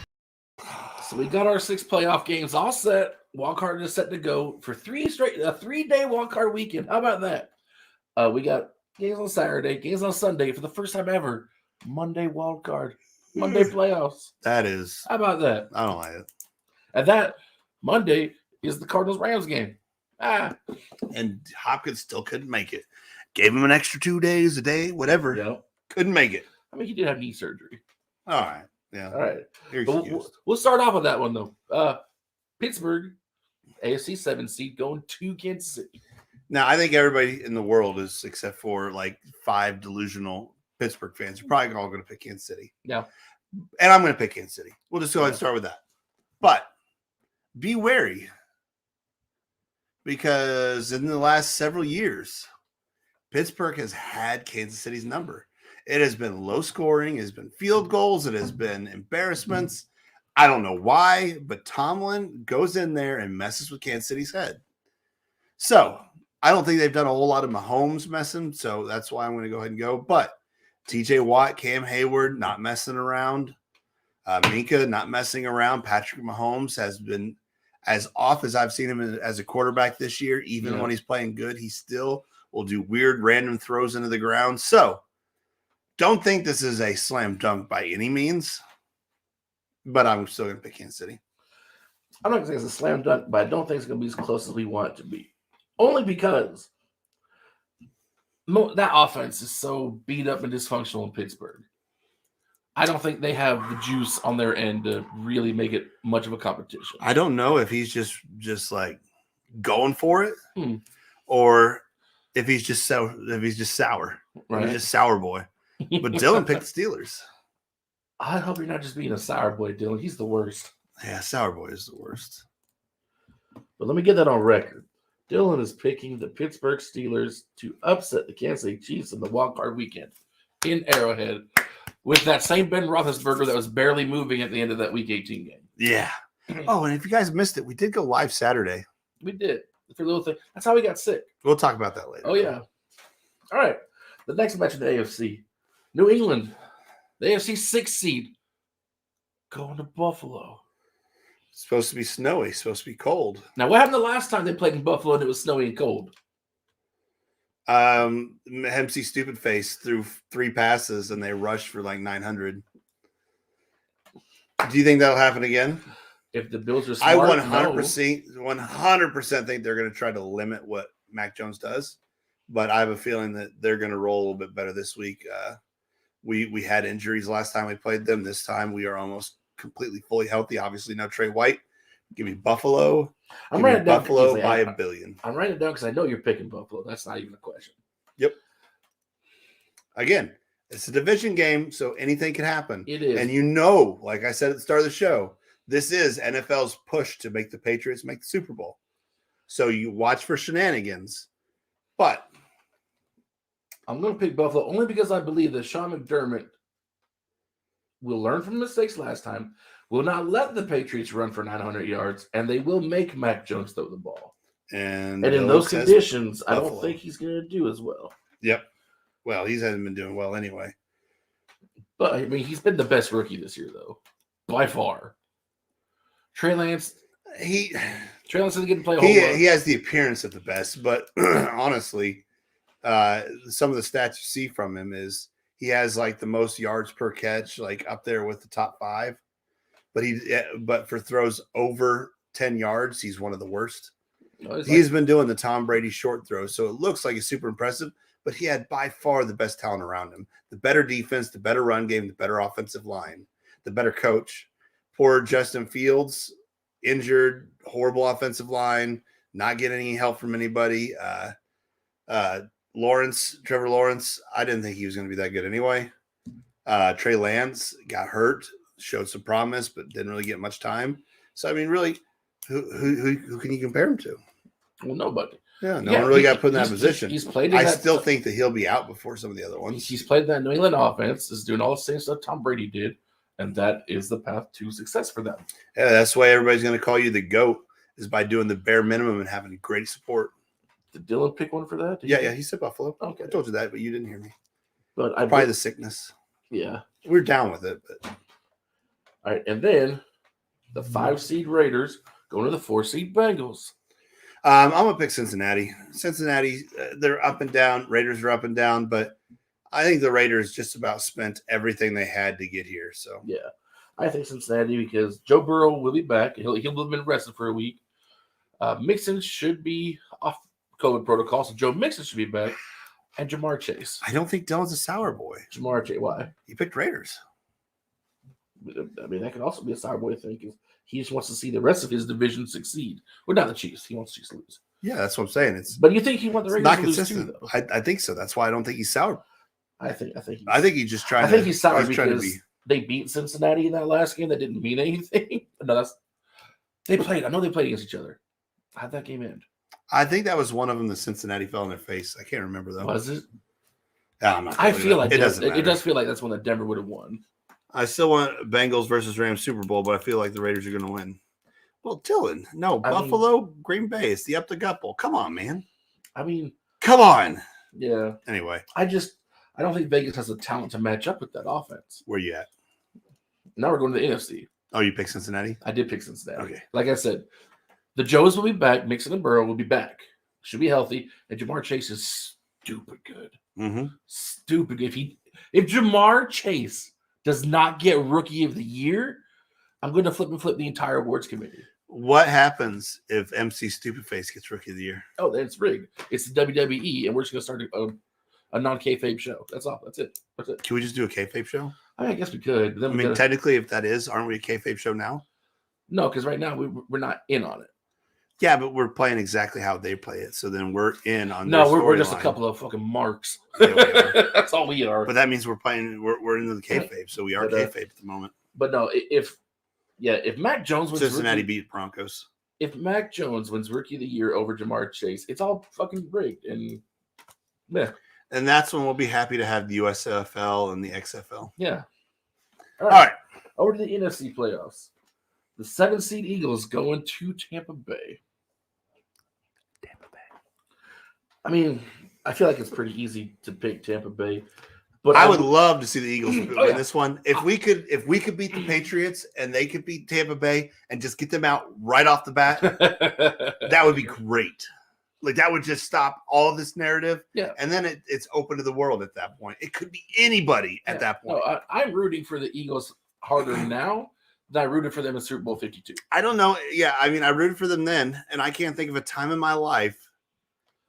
So we got our 6 playoff games all set. Wildcard is set to go for a 3-day wildcard weekend. How about that? We got games on Saturday, games on Sunday for the first time ever. Monday wildcard, Monday playoffs. That is. How about that? I don't like it. And that Monday is the Cardinals-Rams game. And Hopkins still couldn't make it. Gave him an extra 2 days, a day, whatever. Yep. Couldn't make it. I mean, he did have knee surgery. All right. Yeah. All right. You're But excused. we'll start off with that one, though. Pittsburgh, AFC 7 seed, going to Kansas City. Now, I think everybody in the world is, except for like 5 delusional Pittsburgh fans, are probably all going to pick Kansas City. Yeah. And I'm going to pick Kansas City. We'll just go ahead and start with that. But be wary, because in the last several years, Pittsburgh has had Kansas City's number. It has been low scoring. It has been field goals. It has been embarrassments. I don't know why, but Tomlin goes in there and messes with Kansas City's head. So I don't think they've done a whole lot of Mahomes messing, so that's why I'm going to go ahead and go. But TJ Watt, Cam Hayward, not messing around. Minka, not messing around. Patrick Mahomes has been as off as I've seen him as a quarterback this year. Even when he's playing good, he still will do weird random throws into the ground. So don't think this is a slam dunk by any means, but I'm still going to pick Kansas City. I'm not going to say it's a slam dunk, but I don't think it's going to be as close as we want it to be. Only because that offense is so beat up and dysfunctional in Pittsburgh. I don't think they have the juice on their end to really make it much of a competition. I don't know if he's just like going for it, or if he's just sour. Right. He's just sour boy. But Dylan picked the Steelers. I hope you're not just being a sour boy, Dylan. He's the worst. Yeah, sour boy is the worst. But let me get that on record. Dylan is picking the Pittsburgh Steelers to upset the Kansas City Chiefs in the wildcard weekend in Arrowhead with that same Ben Roethlisberger that was barely moving at the end of that Week 18 game. Yeah. Oh, and if you guys missed it, we did go live Saturday. We did. For a little thing. That's how we got sick. We'll talk about that later. Oh, yeah. All right. The next match in the AFC. New England, the AFC 6th seed, going to Buffalo. It's supposed to be snowy. It's supposed to be cold. Now, what happened the last time they played in Buffalo and it was snowy and cold? Hempsey stupid face threw 3 passes and they rushed for like 900. Do you think that'll happen again? If the Bills are smart, I 100% think they're going to try to limit what Mac Jones does, but I have a feeling that they're going to roll a little bit better this week. We had injuries last time we played them. This time we are almost completely fully healthy. Obviously, no Trey White. Give me Buffalo. I'm writing down Buffalo by $1 billion. I'm writing it down because I know you're picking Buffalo. That's not even a question. Yep. Again, it's a division game, so anything can happen. It is. And like I said at the start of the show, this is NFL's push to make the Patriots make the Super Bowl. So you watch for shenanigans. But I'm going to pick Buffalo only because I believe that Sean McDermott will learn from mistakes last time, will not let the Patriots run for 900 yards, and they will make Mac Jones throw the ball. And in those conditions, I Buffalo. don't think he's going to do as well. Yep. Well, he hasn't been doing well anyway. But, I mean, he's been the best rookie this year, though, by far. Trey Lance isn't getting to play a whole lot. He has the appearance of the best, but honestly, some of the stats you see from him is he has like the most yards per catch, like up there with the top 5. But for throws over 10 yards, he's one of the worst. He's been doing the Tom Brady short throws, so it looks like he's super impressive, but he had by far the best talent around him. The better defense, the better run game, the better offensive line, the better coach. Poor Justin Fields, injured, horrible offensive line, not getting any help from anybody. Trevor Lawrence, I didn't think he was going to be that good anyway. Trey Lance got hurt, showed some promise, but didn't really get much time. So, I mean, really, who can you compare him to? Well, nobody. Yeah, no one really got put in that position. He's played. I still think that he'll be out before some of the other ones. He's played that New England offense, is doing all the same stuff Tom Brady did, and that is the path to success for them. Yeah, that's why everybody's going to call you the GOAT, is by doing the bare minimum and having great support. Did Dylan pick one for that? Yeah, he said Buffalo. Okay. I told you that, but you didn't hear me. But Probably the sickness. Yeah. We're down with it. But all right, and then the 5 seed Raiders Going to the 4-seed Bengals. I'm gonna pick Cincinnati. Cincinnati, they're up and down. Raiders are up and down, but I think the Raiders just about spent everything they had to get here. So Yeah, I think Cincinnati because Joe Burrow will be back. He'll have been rested for a week. Mixon should be off COVID protocol, so Joe Mixon should be back, and Jamar Chase. I don't think Dylan's a sour boy. Jamar Chase, why? He picked Raiders. I mean, that could also be a sour boy thing because he just wants to see the rest of his division succeed. Well, not the Chiefs. He wants the Chiefs to lose. Yeah, that's what I'm saying. It's But you think he wants the Raiders not to lose consistent. too, though? I think so. That's why I don't think he's sour. I think he's just trying. I think he's sour he's trying to because be. they beat Cincinnati in that last game. That didn't mean anything. No, they played. I know they played against each other. How'd that game end? I think that was one of them. The Cincinnati fell in their face. I can't remember though. Was it? Yeah, I'm not I feel like it doesn't. It does feel like that's when the Denver would have won. I still want Bengals versus Rams Super Bowl, but I feel like the Raiders are going to win. Well, Dylan, no, Buffalo, Green Bay. It's the up the gut bowl. Come on, man. I mean, come on. Yeah. Anyway, I don't think Vegas has the talent to match up with that offense. Where you at? Now we're going to the NFC. Oh, you picked Cincinnati? I did pick Cincinnati. Okay. Like I said, the Joes will be back. Mixon and Burrow will be back. Should be healthy. And Jamar Chase is stupid good. Mm-hmm. Stupid. If Jamar Chase does not get Rookie of the Year, I'm going to flip the entire awards committee. What happens if MC Stupidface gets Rookie of the Year? Oh, then it's rigged. It's the WWE, and we're just going to start a non-kayfabe show. That's all. That's it. Can we just do a kayfabe show? I guess we could. Then technically, if that is, aren't we a kayfabe show now? No, because right now we're not in on it. Yeah, but we're playing exactly how they play it. So then we're in on. No, we're just a couple of fucking marks. Yeah, we are. That's all we are. But that means we're playing. We're into the kayfabe, so we are kayfabe at the moment. But no, if Mac Jones wins Cincinnati beat Broncos. If Mac Jones wins Rookie of the Year over Jamar Chase, it's all fucking rigged. And yeah. And that's when we'll be happy to have the USFL and the XFL. Yeah. All right. Over to the NFC playoffs. The 7-seed Eagles going to Tampa Bay. I mean, I feel like it's pretty easy to pick Tampa Bay. But I would love to see the Eagles win this one. If we could beat the Patriots and they could beat Tampa Bay and just get them out right off the bat, that would be great. Like that would just stop all of this narrative. Yeah. And then it's open to the world at that point. It could be anybody at that point. No, I'm rooting for the Eagles harder now than I rooted for them in Super Bowl 52. I don't know. Yeah, I mean, I rooted for them then, and I can't think of a time in my life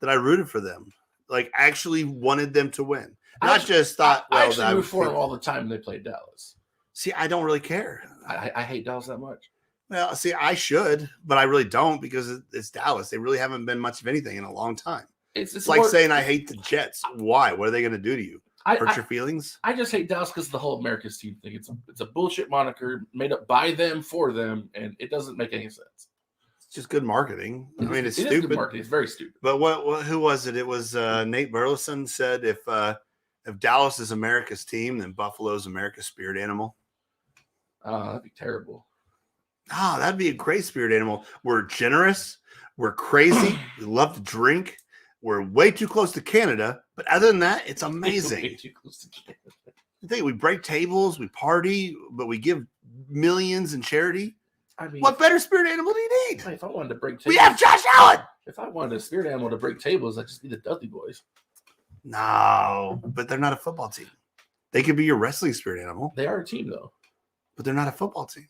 that I rooted for them. Like actually wanted them to win. Not just thought, I actually root for them all the time when they played Dallas. See, I don't really care. I hate Dallas that much. Well, see, I should, but I really don't because it's Dallas. They really haven't been much of anything in a long time. It's like saying I hate the Jets. Why? What are they going to do to you? Hurt your feelings? I just hate Dallas because the whole America's team thing. It's a bullshit moniker made up by them for them, and it doesn't make any sense. It's just good marketing. I mean, it's stupid. Is good marketing. It's very stupid. But who was it? It was Nate Burleson said if Dallas is America's team, then Buffalo's America's spirit animal. Oh, that'd be terrible. Oh, that'd be a great spirit animal. We're generous. We're crazy. We love to drink. We're way too close to Canada. But other than that, it's amazing. Way too close to Canada. I think we break tables, we party, but we give millions in charity. I mean, what better spirit animal do you need? If I wanted to break tables, we have Josh Allen. If I wanted a spirit animal to break tables, I'd just be the Dudley Boys. No, but they're not a football team. They could be your wrestling spirit animal. They are a team, though. But they're not a football team.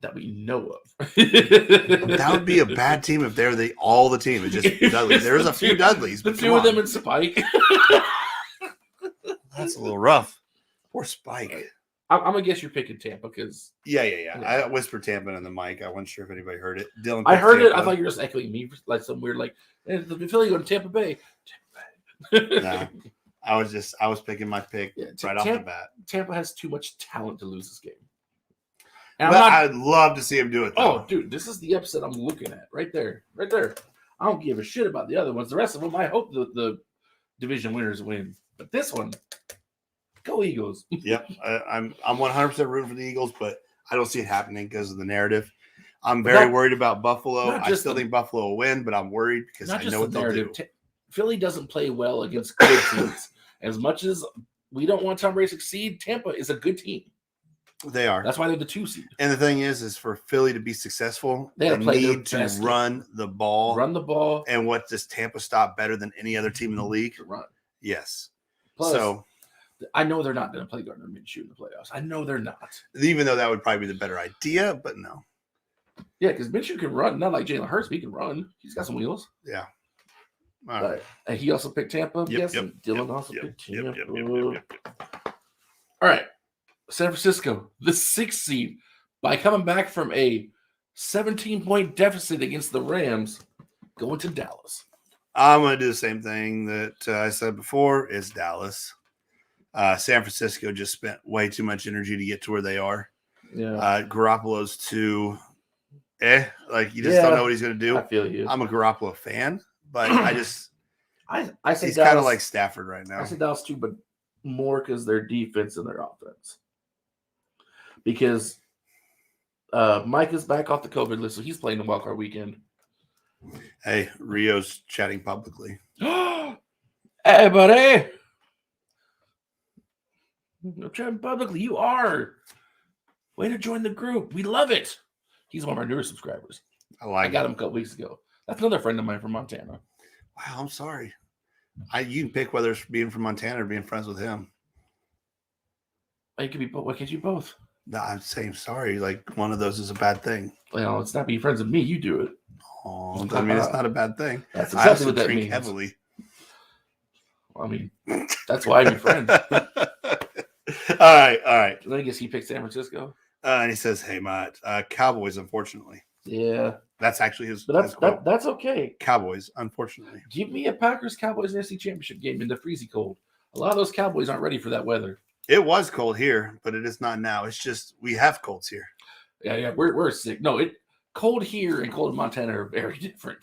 That we know of. That would be a bad team if they're all the team. It's just Dudleys. There's a few Dudleys. The two of them in Spike. That's a little rough. Poor Spike. I'm going to guess you're picking Tampa because... Yeah. I whispered Tampa in the mic. I wasn't sure if anybody heard it. Dylan, I heard Tampa. it. I thought you were just echoing me like some weird, like, the Philly going to Tampa Bay. No, I was picking my pick right off the bat. Tampa has too much talent to lose this game. And I'd love to see him do it, though. Oh, dude, this is the upset I'm looking at. Right there. I don't give a shit about the other ones. The rest of them, I hope the division winners win. But this one, go Eagles. Yep. I'm 100% rooting for the Eagles, but I don't see it happening because of the narrative. I'm very worried about Buffalo. I still think Buffalo will win, but I'm worried because I know what they'll do. Philly doesn't play well against good teams. As much as we don't want Tom Brady to succeed, Tampa is a good team. They are. That's why they're the 2 seed. And the thing is for Philly to be successful, They they gotta play their need to best game. run the ball. Run the ball. And what does Tampa stop better than any other team in the league? To run. Yes. Plus, so I know they're not going to play Gardner Minshew in the playoffs. I know they're not. even though that would probably be the better idea, but no. Yeah, because Minshew can run. Not like Jalen Hurts, but he can run. He's got some wheels. Yeah. All right. And he also picked Tampa. Yes, and Dylan also picked Tampa. All right. San Francisco, the 6th seed, by coming back from a 17-point deficit against the Rams, going to Dallas. I'm going to do the same thing that I said before. It's Dallas. San Francisco just spent way too much energy to get to where they are. Yeah. Garoppolo's too like you just don't know what he's going to do. I feel you. I'm a Garoppolo fan, but I say he's Dallas, kind of like Stafford right now. I say Dallas too, but more because their defense and their offense. Because Mike is back off the COVID list, so he's playing the wildcard weekend. Hey, Rio's chatting publicly. Hey, buddy. I'm chatting publicly. You are. Way to join the group. We love it. He's one of our newer subscribers. I got him a couple weeks ago. That's another friend of mine from Montana. Wow, I'm sorry. You can pick whether it's being from Montana or being friends with him. It could be both. Why can't you both? No, I'm saying sorry. Like one of those is a bad thing. Well, it's not being friends with me. You do it. Oh, I mean, it's not a bad thing. That's I exactly also what that drink means. heavily. I mean, that's why I'm your friend. All right. Then I guess he picked San Francisco. And he says, "Hey, Matt, Cowboys, unfortunately." Yeah, That's actually his. but his quote. that's okay. Cowboys, unfortunately. Give me a Packers Cowboys NFC Championship game in the freezy cold. A lot of those Cowboys aren't ready for that weather. It was cold here, but it is not now. It's just we have colds here. Yeah, we're sick. No, cold here and cold in Montana are very different.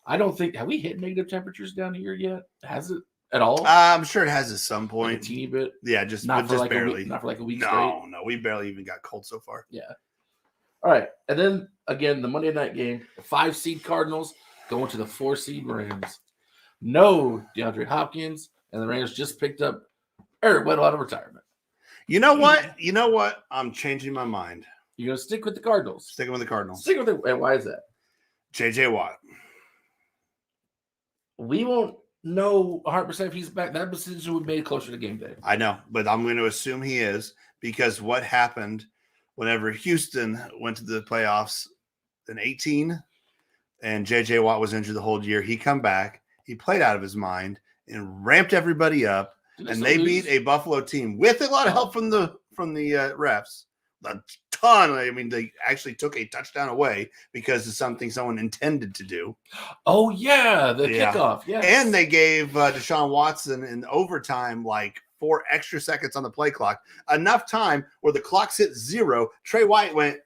I don't think have we hit negative temperatures down here yet? Has it at all? I'm sure it has at some Like point. a teeny bit. Yeah, just Not for like barely. a week, not for like a week straight. No, we barely even got cold so far. Yeah. All right, and then again the Monday night game, the 5 seed Cardinals going to the 4 seed Rams. No DeAndre Hopkins, and the Rams just picked up Eric Weddle out of retirement. You know what? I'm changing my mind. You're gonna stick with the Cardinals. Sticking with the Cardinals. Stick with it. And why is that? J.J. Watt. We won't know 100% if he's back. That decision will be made closer to game day. I know, but I'm going to assume he is because what happened whenever Houston went to the playoffs in 18 and J.J. Watt was injured the whole year, he come back, he played out of his mind and ramped everybody up, and they beat a Buffalo team with a lot of help from the refs. A ton. I mean, they actually took a touchdown away because of something someone intended to do. Oh, yeah, the kickoff. Yeah. And they gave Deshaun Watson in overtime like 4 extra seconds on the play clock. Enough time where the clock's hit 0. Trey White went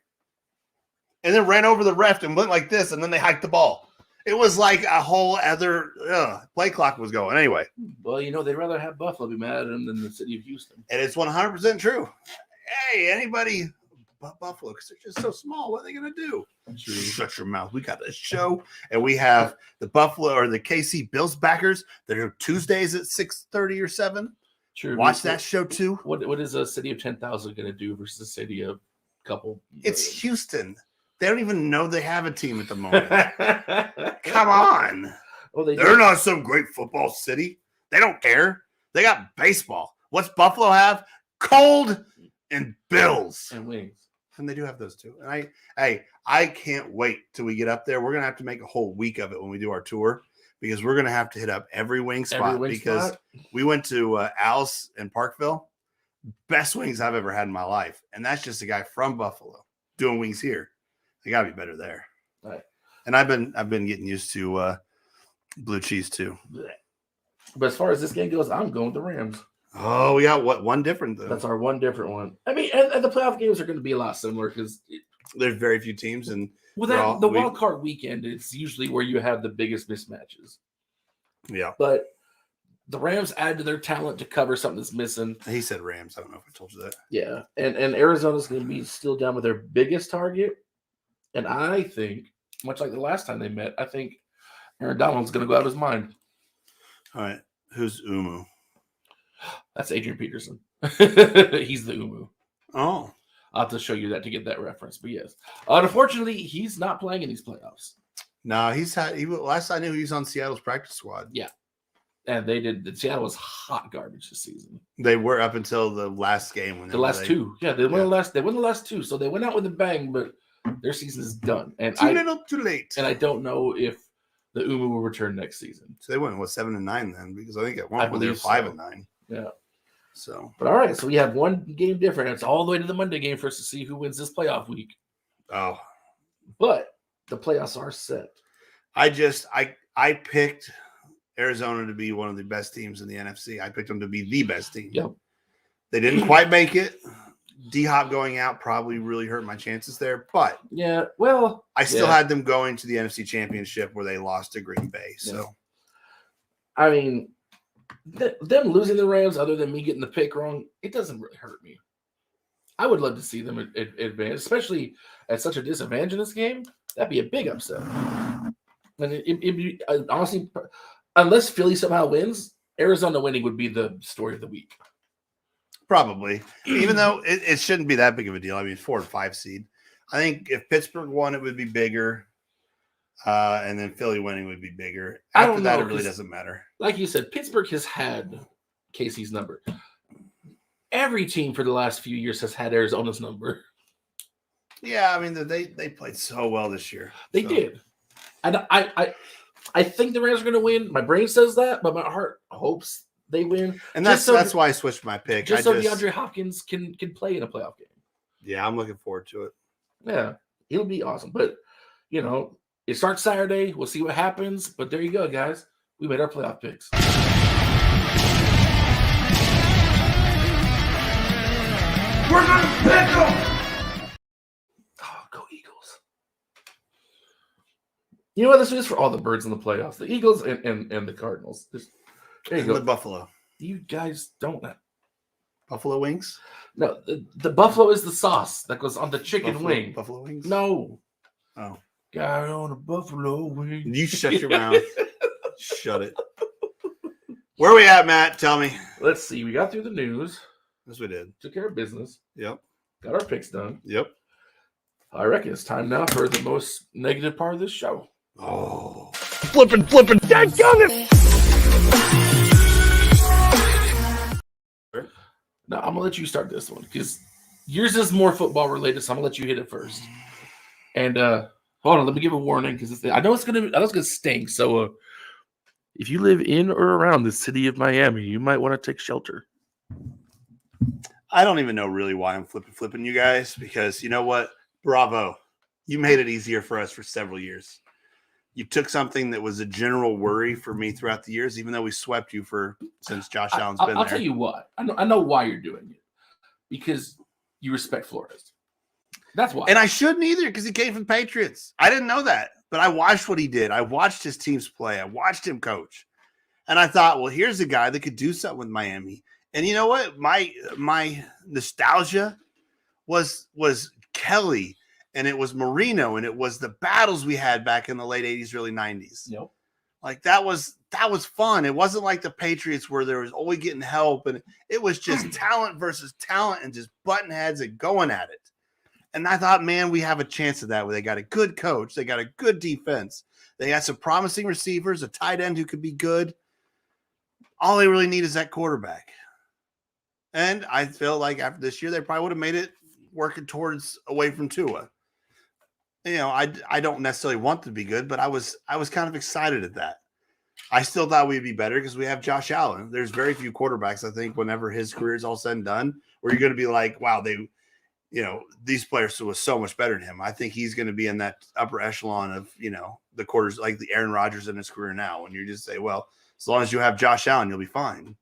and then ran over the ref and went like this, and then they hiked the ball. It was like a whole other play clock was going. Anyway. Well, they'd rather have Buffalo be mad at him than the city of Houston. And it's 100% true. Hey, anybody but Buffalo, because they're just so small. What are they going to do? Shut your mouth. We got this show, and we have the Buffalo or the KC Bills backers that are Tuesdays at 6:30 or 7. True. Watch that show too. What is a city of 10,000 going to do versus a city of a couple? It's Houston. They don't even know they have a team at the moment. Come on. Well, they're not some great football city. They don't care. They got baseball. What's Buffalo have? Cold and Bills. And wings. And they do have those too. And I can't wait till we get up there. We're going to have to make a whole week of it when we do our tour because we're going to have to hit up every wing spot because we went to Al's in Parkville. Best wings I've ever had in my life. And that's just a guy from Buffalo doing wings here. They got to be better there. All right. And I've been getting used to blue cheese too. But as far as this game goes, I'm going with the Rams. Oh, we got one different though. That's our one different one. I mean, and the playoff games are going to be a lot similar because there's very few teams, and the wild card weekend is usually where you have the biggest mismatches. Yeah, but the Rams add to their talent to cover something that's missing. He said Rams. I don't know if I told you that. Yeah, and Arizona's going to be still down with their biggest target, and I think, much like the last time they met, I think Aaron Donald's going to go out of his mind. All right, who's Umu? That's Adrian Peterson. He's the Umu. Oh, I'll have to show you that to get that reference. But yes, unfortunately, he's not playing in these playoffs. No, last I knew he was on Seattle's practice squad. Yeah. And Seattle was hot garbage this season. They were up until the last game when the last two. Yeah, they won the last two. So they went out with a bang, but their season is done. And too little, too late. And I don't know if the Umu will return next season. So they went 7-9 then, because I think at one point they were 5-9. Yeah. So, but all right, so we have one game different. It's all the way to the Monday game for us to see who wins this playoff week. Oh, but the playoffs are set. I picked Arizona to be one of the best teams in the NFC. I picked them to be the best team. Yep. They didn't quite make it. D-Hop going out probably really hurt my chances there, but yeah, well, I still had them going to the NFC Championship where they lost to Green Bay. So, I mean, them losing the Rams, other than me getting the pick wrong, it doesn't really hurt me. I would love to see them advance, especially at such a disadvantage in this game. That'd be a big upset. And it'd be honestly, unless Philly somehow wins, Arizona winning would be the story of the week. Probably, even though it shouldn't be that big of a deal. I mean, 4 and 5 seed. I think if Pittsburgh won, it would be bigger, and then Philly winning would be bigger. After that, it really doesn't matter. Like you said, Pittsburgh has had Casey's number. Every team for the last few years has had Arizona's number. Yeah, I mean, they played so well this year. They did. And I think the Rams are going to win. My brain says that, but my heart hopes they win. And that's why I switched my pick. So DeAndre Hopkins can play in a playoff game. Yeah, I'm looking forward to it. Yeah, it'll be awesome. But, it starts Saturday. We'll see what happens. But there you go, guys. We made our playoff picks. We're going to pick them! Oh, go Eagles. You know what this is for all the birds in the playoffs? The Eagles and the Cardinals. There you go. The Buffalo. You guys don't know. Buffalo wings? No, the buffalo is the sauce that goes on the chicken wing. Buffalo wings? No. Oh. Got on a buffalo wing. You shut your mouth. Shut it. Where are we at, Matt? Tell me. Let's see. We got through the news. Yes, we did. Took care of business. Yep. Got our picks done. Yep. I reckon it's time now for the most negative part of this show. Oh. Flippin'. Dadgummit! Now, I'm going to let you start this one because yours is more football related, so I'm going to let you hit it first. And hold on, let me give a warning because I know it's going to stink. So if you live in or around the city of Miami, you might want to take shelter. I don't even know really why I'm flipping you guys because you know what? Bravo. You made it easier for us for several years. You took something that was a general worry for me throughout the years, even though we swept you since Josh Allen's been there. I'll tell you what. I know why you're doing it. Because you respect Flores. That's why. And I shouldn't either because he came from Patriots. I didn't know that. But I watched what he did. I watched his teams play. I watched him coach. And I thought, well, here's a guy that could do something with Miami. And you know what? My nostalgia was Kelly. And it was Marino, and it was the battles we had back in the late 80s, early 90s. Yep. Like that was fun. It wasn't like the Patriots where there was always getting help, and it was just talent versus talent and just button heads and going at it. And I thought, man, we have a chance of that where they got a good coach, they got a good defense, they got some promising receivers, a tight end who could be good. All they really need is that quarterback. And I feel like after this year, they probably would have made it working towards away from Tua. I don't necessarily want to be good, but I was kind of excited at that. I still thought we'd be better because we have Josh Allen. There's very few quarterbacks, I think, whenever his career is all said and done, where you're going to be like, wow, these players was so much better than him. I think he's going to be in that upper echelon of, the quarters, like the Aaron Rodgers in his career now. And you just say, well, as long as you have Josh Allen, you'll be fine.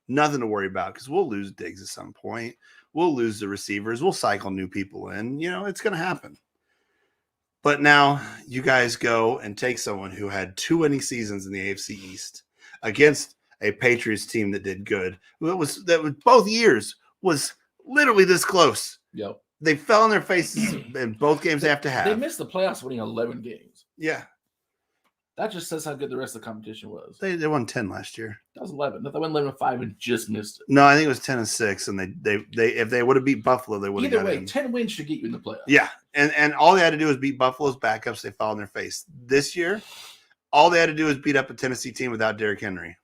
Nothing to worry about because we'll lose Diggs at some point. We'll lose the receivers. We'll cycle new people in. It's going to happen. But now you guys go and take someone who had 2 winning seasons in the AFC East against a Patriots team that did good. Both years was literally this close. Yep. They fell on their faces in both games they have to have. They missed the playoffs winning 11 games. Yeah. That just says how good the rest of the competition was. They won 10 last year. That was 11. They went 11-5 and just missed it. No, I think it was 10-6, and they if they would have beat Buffalo, they would have. Either way, in. 10 wins should get you in the playoffs. Yeah, and all they had to do was beat Buffalo's backups. They fell on their face. This year, all they had to do was beat up a Tennessee team without Derrick Henry,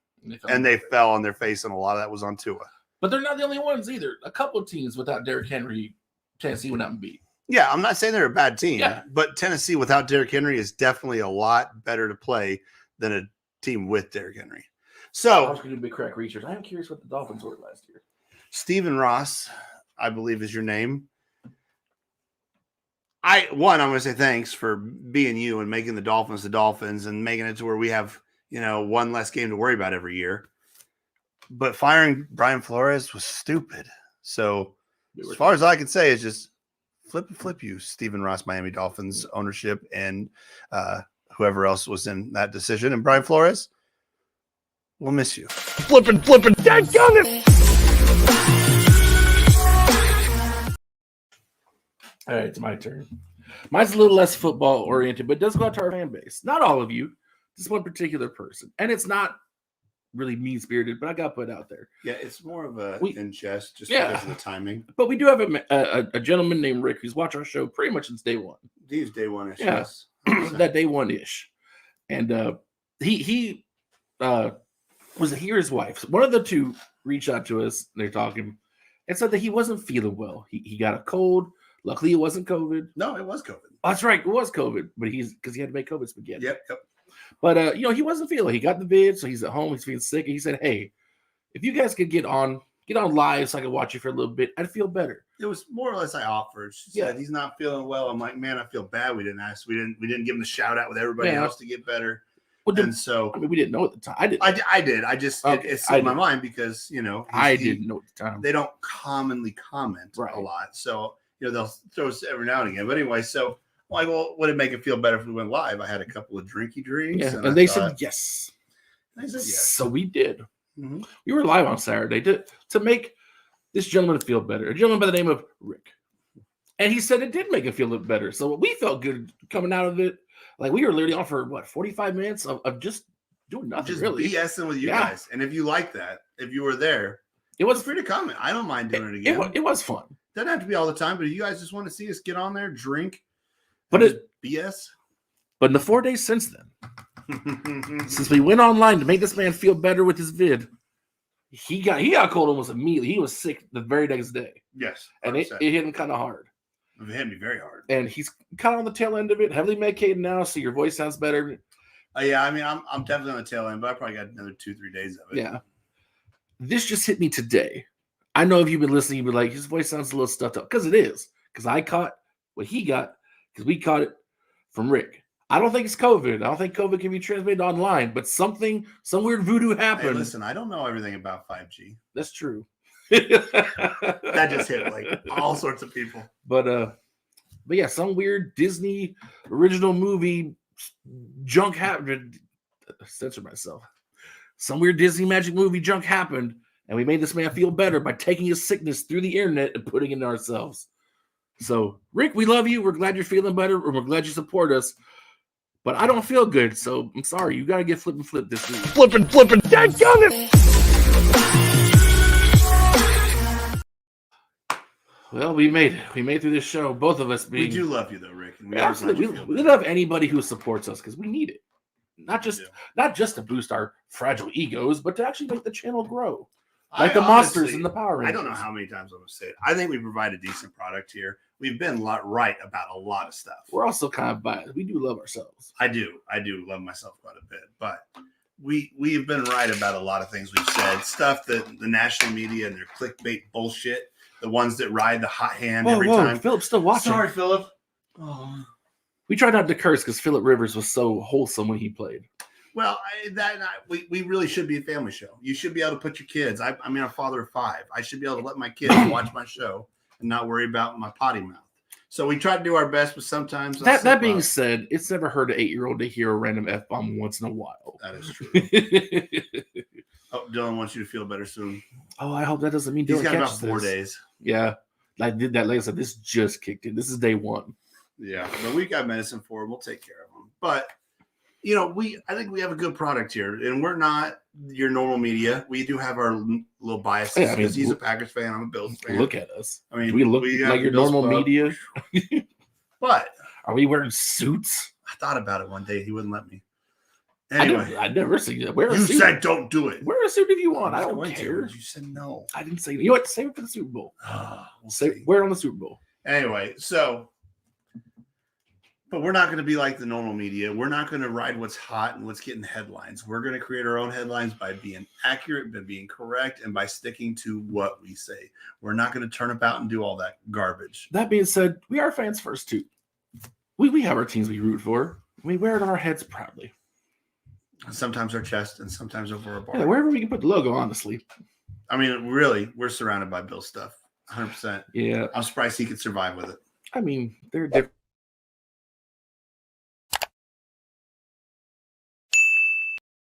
and they fell on their face, and a lot of that was on Tua. But they're not the only ones either. A couple of teams without Derrick Henry, Tennessee went out and beat. Yeah, I'm not saying they're a bad team, Yeah. but Tennessee without Derrick Henry is definitely a lot better to play than a team with Derrick Henry. I So, was going to do big crack research. I am curious what the Dolphins were last year. Stephen Ross, I believe is your name. I'm going to say thanks for being you and making the Dolphins and making it to where we have, one less game to worry about every year. But firing Brian Flores was stupid. So, as far as I can say is just flip you, Stephen Ross, Miami Dolphins ownership, and whoever else was in that decision. And Brian Flores, we'll miss you. Flippin', dadgummit! All right, it's my turn. Mine's a little less football oriented, but it does go out to our fan base. Not all of you, just one particular person. And it's not really mean spirited, but I got put out there. Yeah, it's more of a in jest just Yeah. because of the timing. But we do have a gentleman named Rick who's watched our show pretty much since day one. He's day one-ish. Yeah. Yes. That day one-ish. And he was here his wife. So one of the two reached out to us, and they're talking, and said that he wasn't feeling well. He got a cold. Luckily, it wasn't COVID. No, it was COVID. Oh, that's right. It was COVID, but because he had to make COVID spaghetti. Yep. But he wasn't feeling. He got the vid, so he's at home. He's feeling sick. And he said, "Hey, if you guys could get on live, so I could watch you for a little bit, I'd feel better." It was more or less I offered. She said he's not feeling well. I'm like, man, I feel bad. We didn't ask. We didn't give him the shout out with everybody else to get better. Well, and so we didn't know at the time. I didn't. I did. I just it's in my mind because I didn't know at the time. They don't commonly comment a lot, so they'll throw us every now and again. But anyway, so I'm like, well, would it make it feel better if we went live? I had a couple of drinks, and they said yes. They said yes. So we did. Mm-hmm. We were live on Saturday to make this gentleman feel better. A gentleman by the name of Rick, and he said it did make him feel better. So we felt good coming out of it. Like we were literally on for 45 minutes of just doing nothing, just really BSing with you guys. And if you like that, if you were there, it was free to comment. I don't mind doing it again. It was fun. Doesn't have to be all the time, but if you guys just want to see us get on there, drink, but BS. But in the 4 days since then, since we went online to make this man feel better with his vid, he got cold almost immediately. He was sick the very next day. Yes, 100%. And it hit him kind of hard. It hit me very hard. And he's kind of on the tail end of it, heavily medicated now, so your voice sounds better. Yeah, I mean, I'm definitely on the tail end, but I probably got another 2-3 days of it. Yeah. This just hit me today. I know if you've been listening, you'd be like, his voice sounds a little stuffed up. Because it is. Because I caught what he got, because we caught it from Rick. I don't think it's COVID. I don't think COVID can be transmitted online, but some weird voodoo happened. Hey, listen, I don't know everything about 5G. That's true. That just hit like all sorts of people. But yeah, some weird Disney original movie junk happened. Censor myself. Some weird Disney magic movie junk happened, and we made this man feel better by taking his sickness through the internet and putting it in ourselves. So, Rick, we love you. We're glad you're feeling better, and we're glad you support us. But I don't feel good, so I'm sorry. You got to get Flippin' Flip this week. Flippin', dadgummit! Well, we made it. We made it through this show. Both of us being. We do love you, though, Rick. And we love anybody who supports us because we need it. Not just to boost our fragile egos, but to actually make the channel grow. Like the monsters and the Power Rangers. I don't know how many times I'm going to say it. I think we provide a decent product here. We've been right about a lot of stuff. We're also kind of biased. We do love ourselves. I do love myself quite a bit. But we've been right about a lot of things we've said. Stuff that the national media and their clickbait bullshit, the ones that ride the hot hand every time. Philip's still watching. Sorry, Philip. Oh. We tried not to curse because Philip Rivers was so wholesome when he played. Well, we really should be a family show. You should be able to put your kids. I'm a father of 5. I should be able to let my kids watch my show and not worry about my potty mouth. So we try to do our best, but sometimes that being said, it's never hurt an 8-year-old to hear a random F-bomb once in a while. That is true. Oh, Dylan wants you to feel better soon. Oh, I hope that doesn't mean Dylan Dylan got about catches 4 this. days. Yeah, I did that. Like I said, this just kicked in. This is day 1. Yeah, but we got medicine for him. We'll take care of him. But I think we have a good product here, and we're not your normal media. We do have our little biases Yeah, I mean, because he's a Packers fan. I'm a Bills fan. Look at us. I mean, Do we look have like your Bills normal club. media? But Are we wearing suits? I thought about it one day. He wouldn't let me. Anyway, I never see you. Wear a you suit. said don't do it. Wear a suit if you want. I was don't going to, care. but you said no. I didn't say. You know what? Save it for the Super Bowl. We'll see. Wear it on the Super Bowl. Anyway, but we're not going to be like the normal media. We're not going to ride what's hot and what's getting headlines. We're going to create our own headlines by being accurate, by being correct, and by sticking to what we say. We're not going to turn about and do all that garbage. That being said, we are fans first too. We have our teams we root for. We wear it on our heads proudly. Sometimes our chest and sometimes over our bar. Yeah, wherever we can put the logo, honestly. I mean, really, we're surrounded by Bill stuff. 100%. Yeah. I'm surprised he could survive with it. I mean, they're different.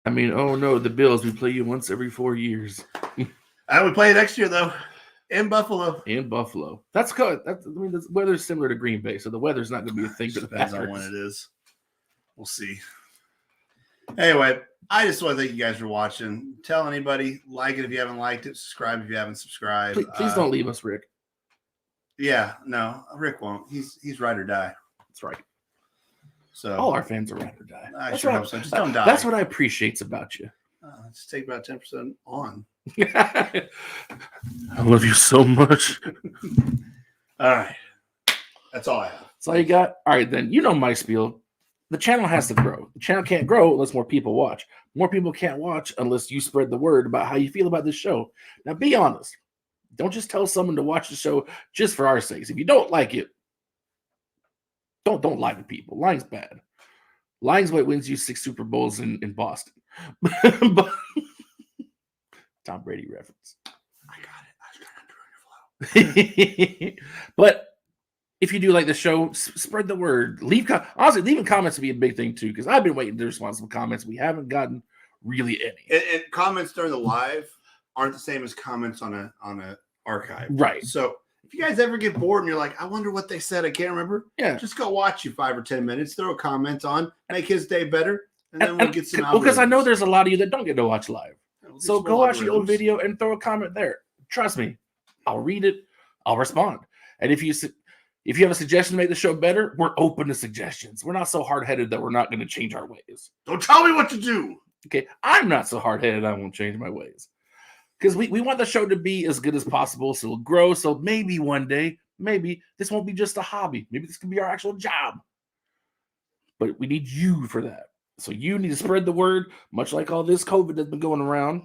I mean, oh no, the Bills, we play you once every 4 years. And we play next year, though, in Buffalo. In Buffalo. That's good. The weather's similar to Green Bay, so the weather's not going to be a thing for the Depends Packers. on when it is. We'll see. Anyway, I just want to thank you guys for watching. Tell anybody, like it if you haven't liked it, subscribe if you haven't subscribed. Please don't leave us, Rick. Yeah, no, Rick won't. He's ride or die. That's right. So All our fans are ride or die. I That's sure what hope so. Just don't die. That's what I appreciate about you. Just take about 10% on. I love you so much. All right. That's all I have. That's all you got? All right, then. You know my spiel. The channel has to grow. The channel can't grow unless more people watch. More people can't watch unless you spread the word about how you feel about this show. Now, be honest. Don't just tell someone to watch the show just for our sakes. If you don't like it, don't lie to people. Lying's bad. Lying's what wins you 6 Super Bowls in Boston. But, Tom Brady reference. I got it. I was trying to ruin your flow. But if you do like the show, spread the word. Honestly, leaving comments would be a big thing too, because I've been waiting to respond to some comments. We haven't gotten really any. And comments during the live aren't the same as comments on a archive. Right. So if you guys ever get bored and you're like, I wonder what they said, I can't remember. Yeah. Just go watch you 5 or 10 minutes, throw a comment on, make his day better, and then we'll get some. Because I know there's a lot of you that don't get to watch live. We'll get So some go watch the old algorithms. video and throw a comment there. Trust me, I'll read it. I'll respond. And if you have a suggestion to make the show better, we're open to suggestions. We're not so hard-headed that we're not going to change our ways. Don't tell me what to do. Okay, I'm not so hard-headed I won't change my ways. Because we want the show to be as good as possible, so it'll grow. So maybe one day, maybe this won't be just a hobby. Maybe this can be our actual job. But we need you for that. So you need to spread the word, much like all this COVID that's been going around.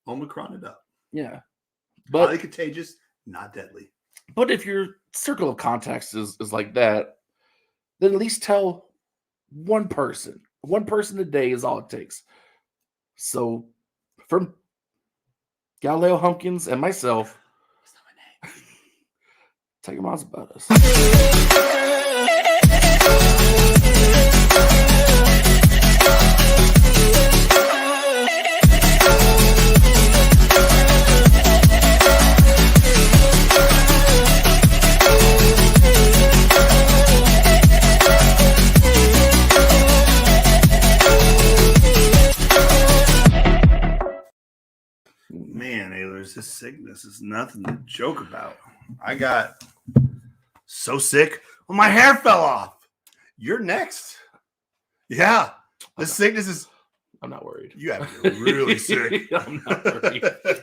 Omicron it up. Yeah. Highly But contagious, not deadly. if your circle of contacts is like that, then at least tell one person. One person a day is all it takes. So from Galileo Humpkins and myself, tell your moms about us. Man, Aylers, this sickness is nothing to joke about. I got so sick. Well, my hair fell off. You're next. Yeah. This sickness is. I'm not worried. You have to be really sick. I'm not worried.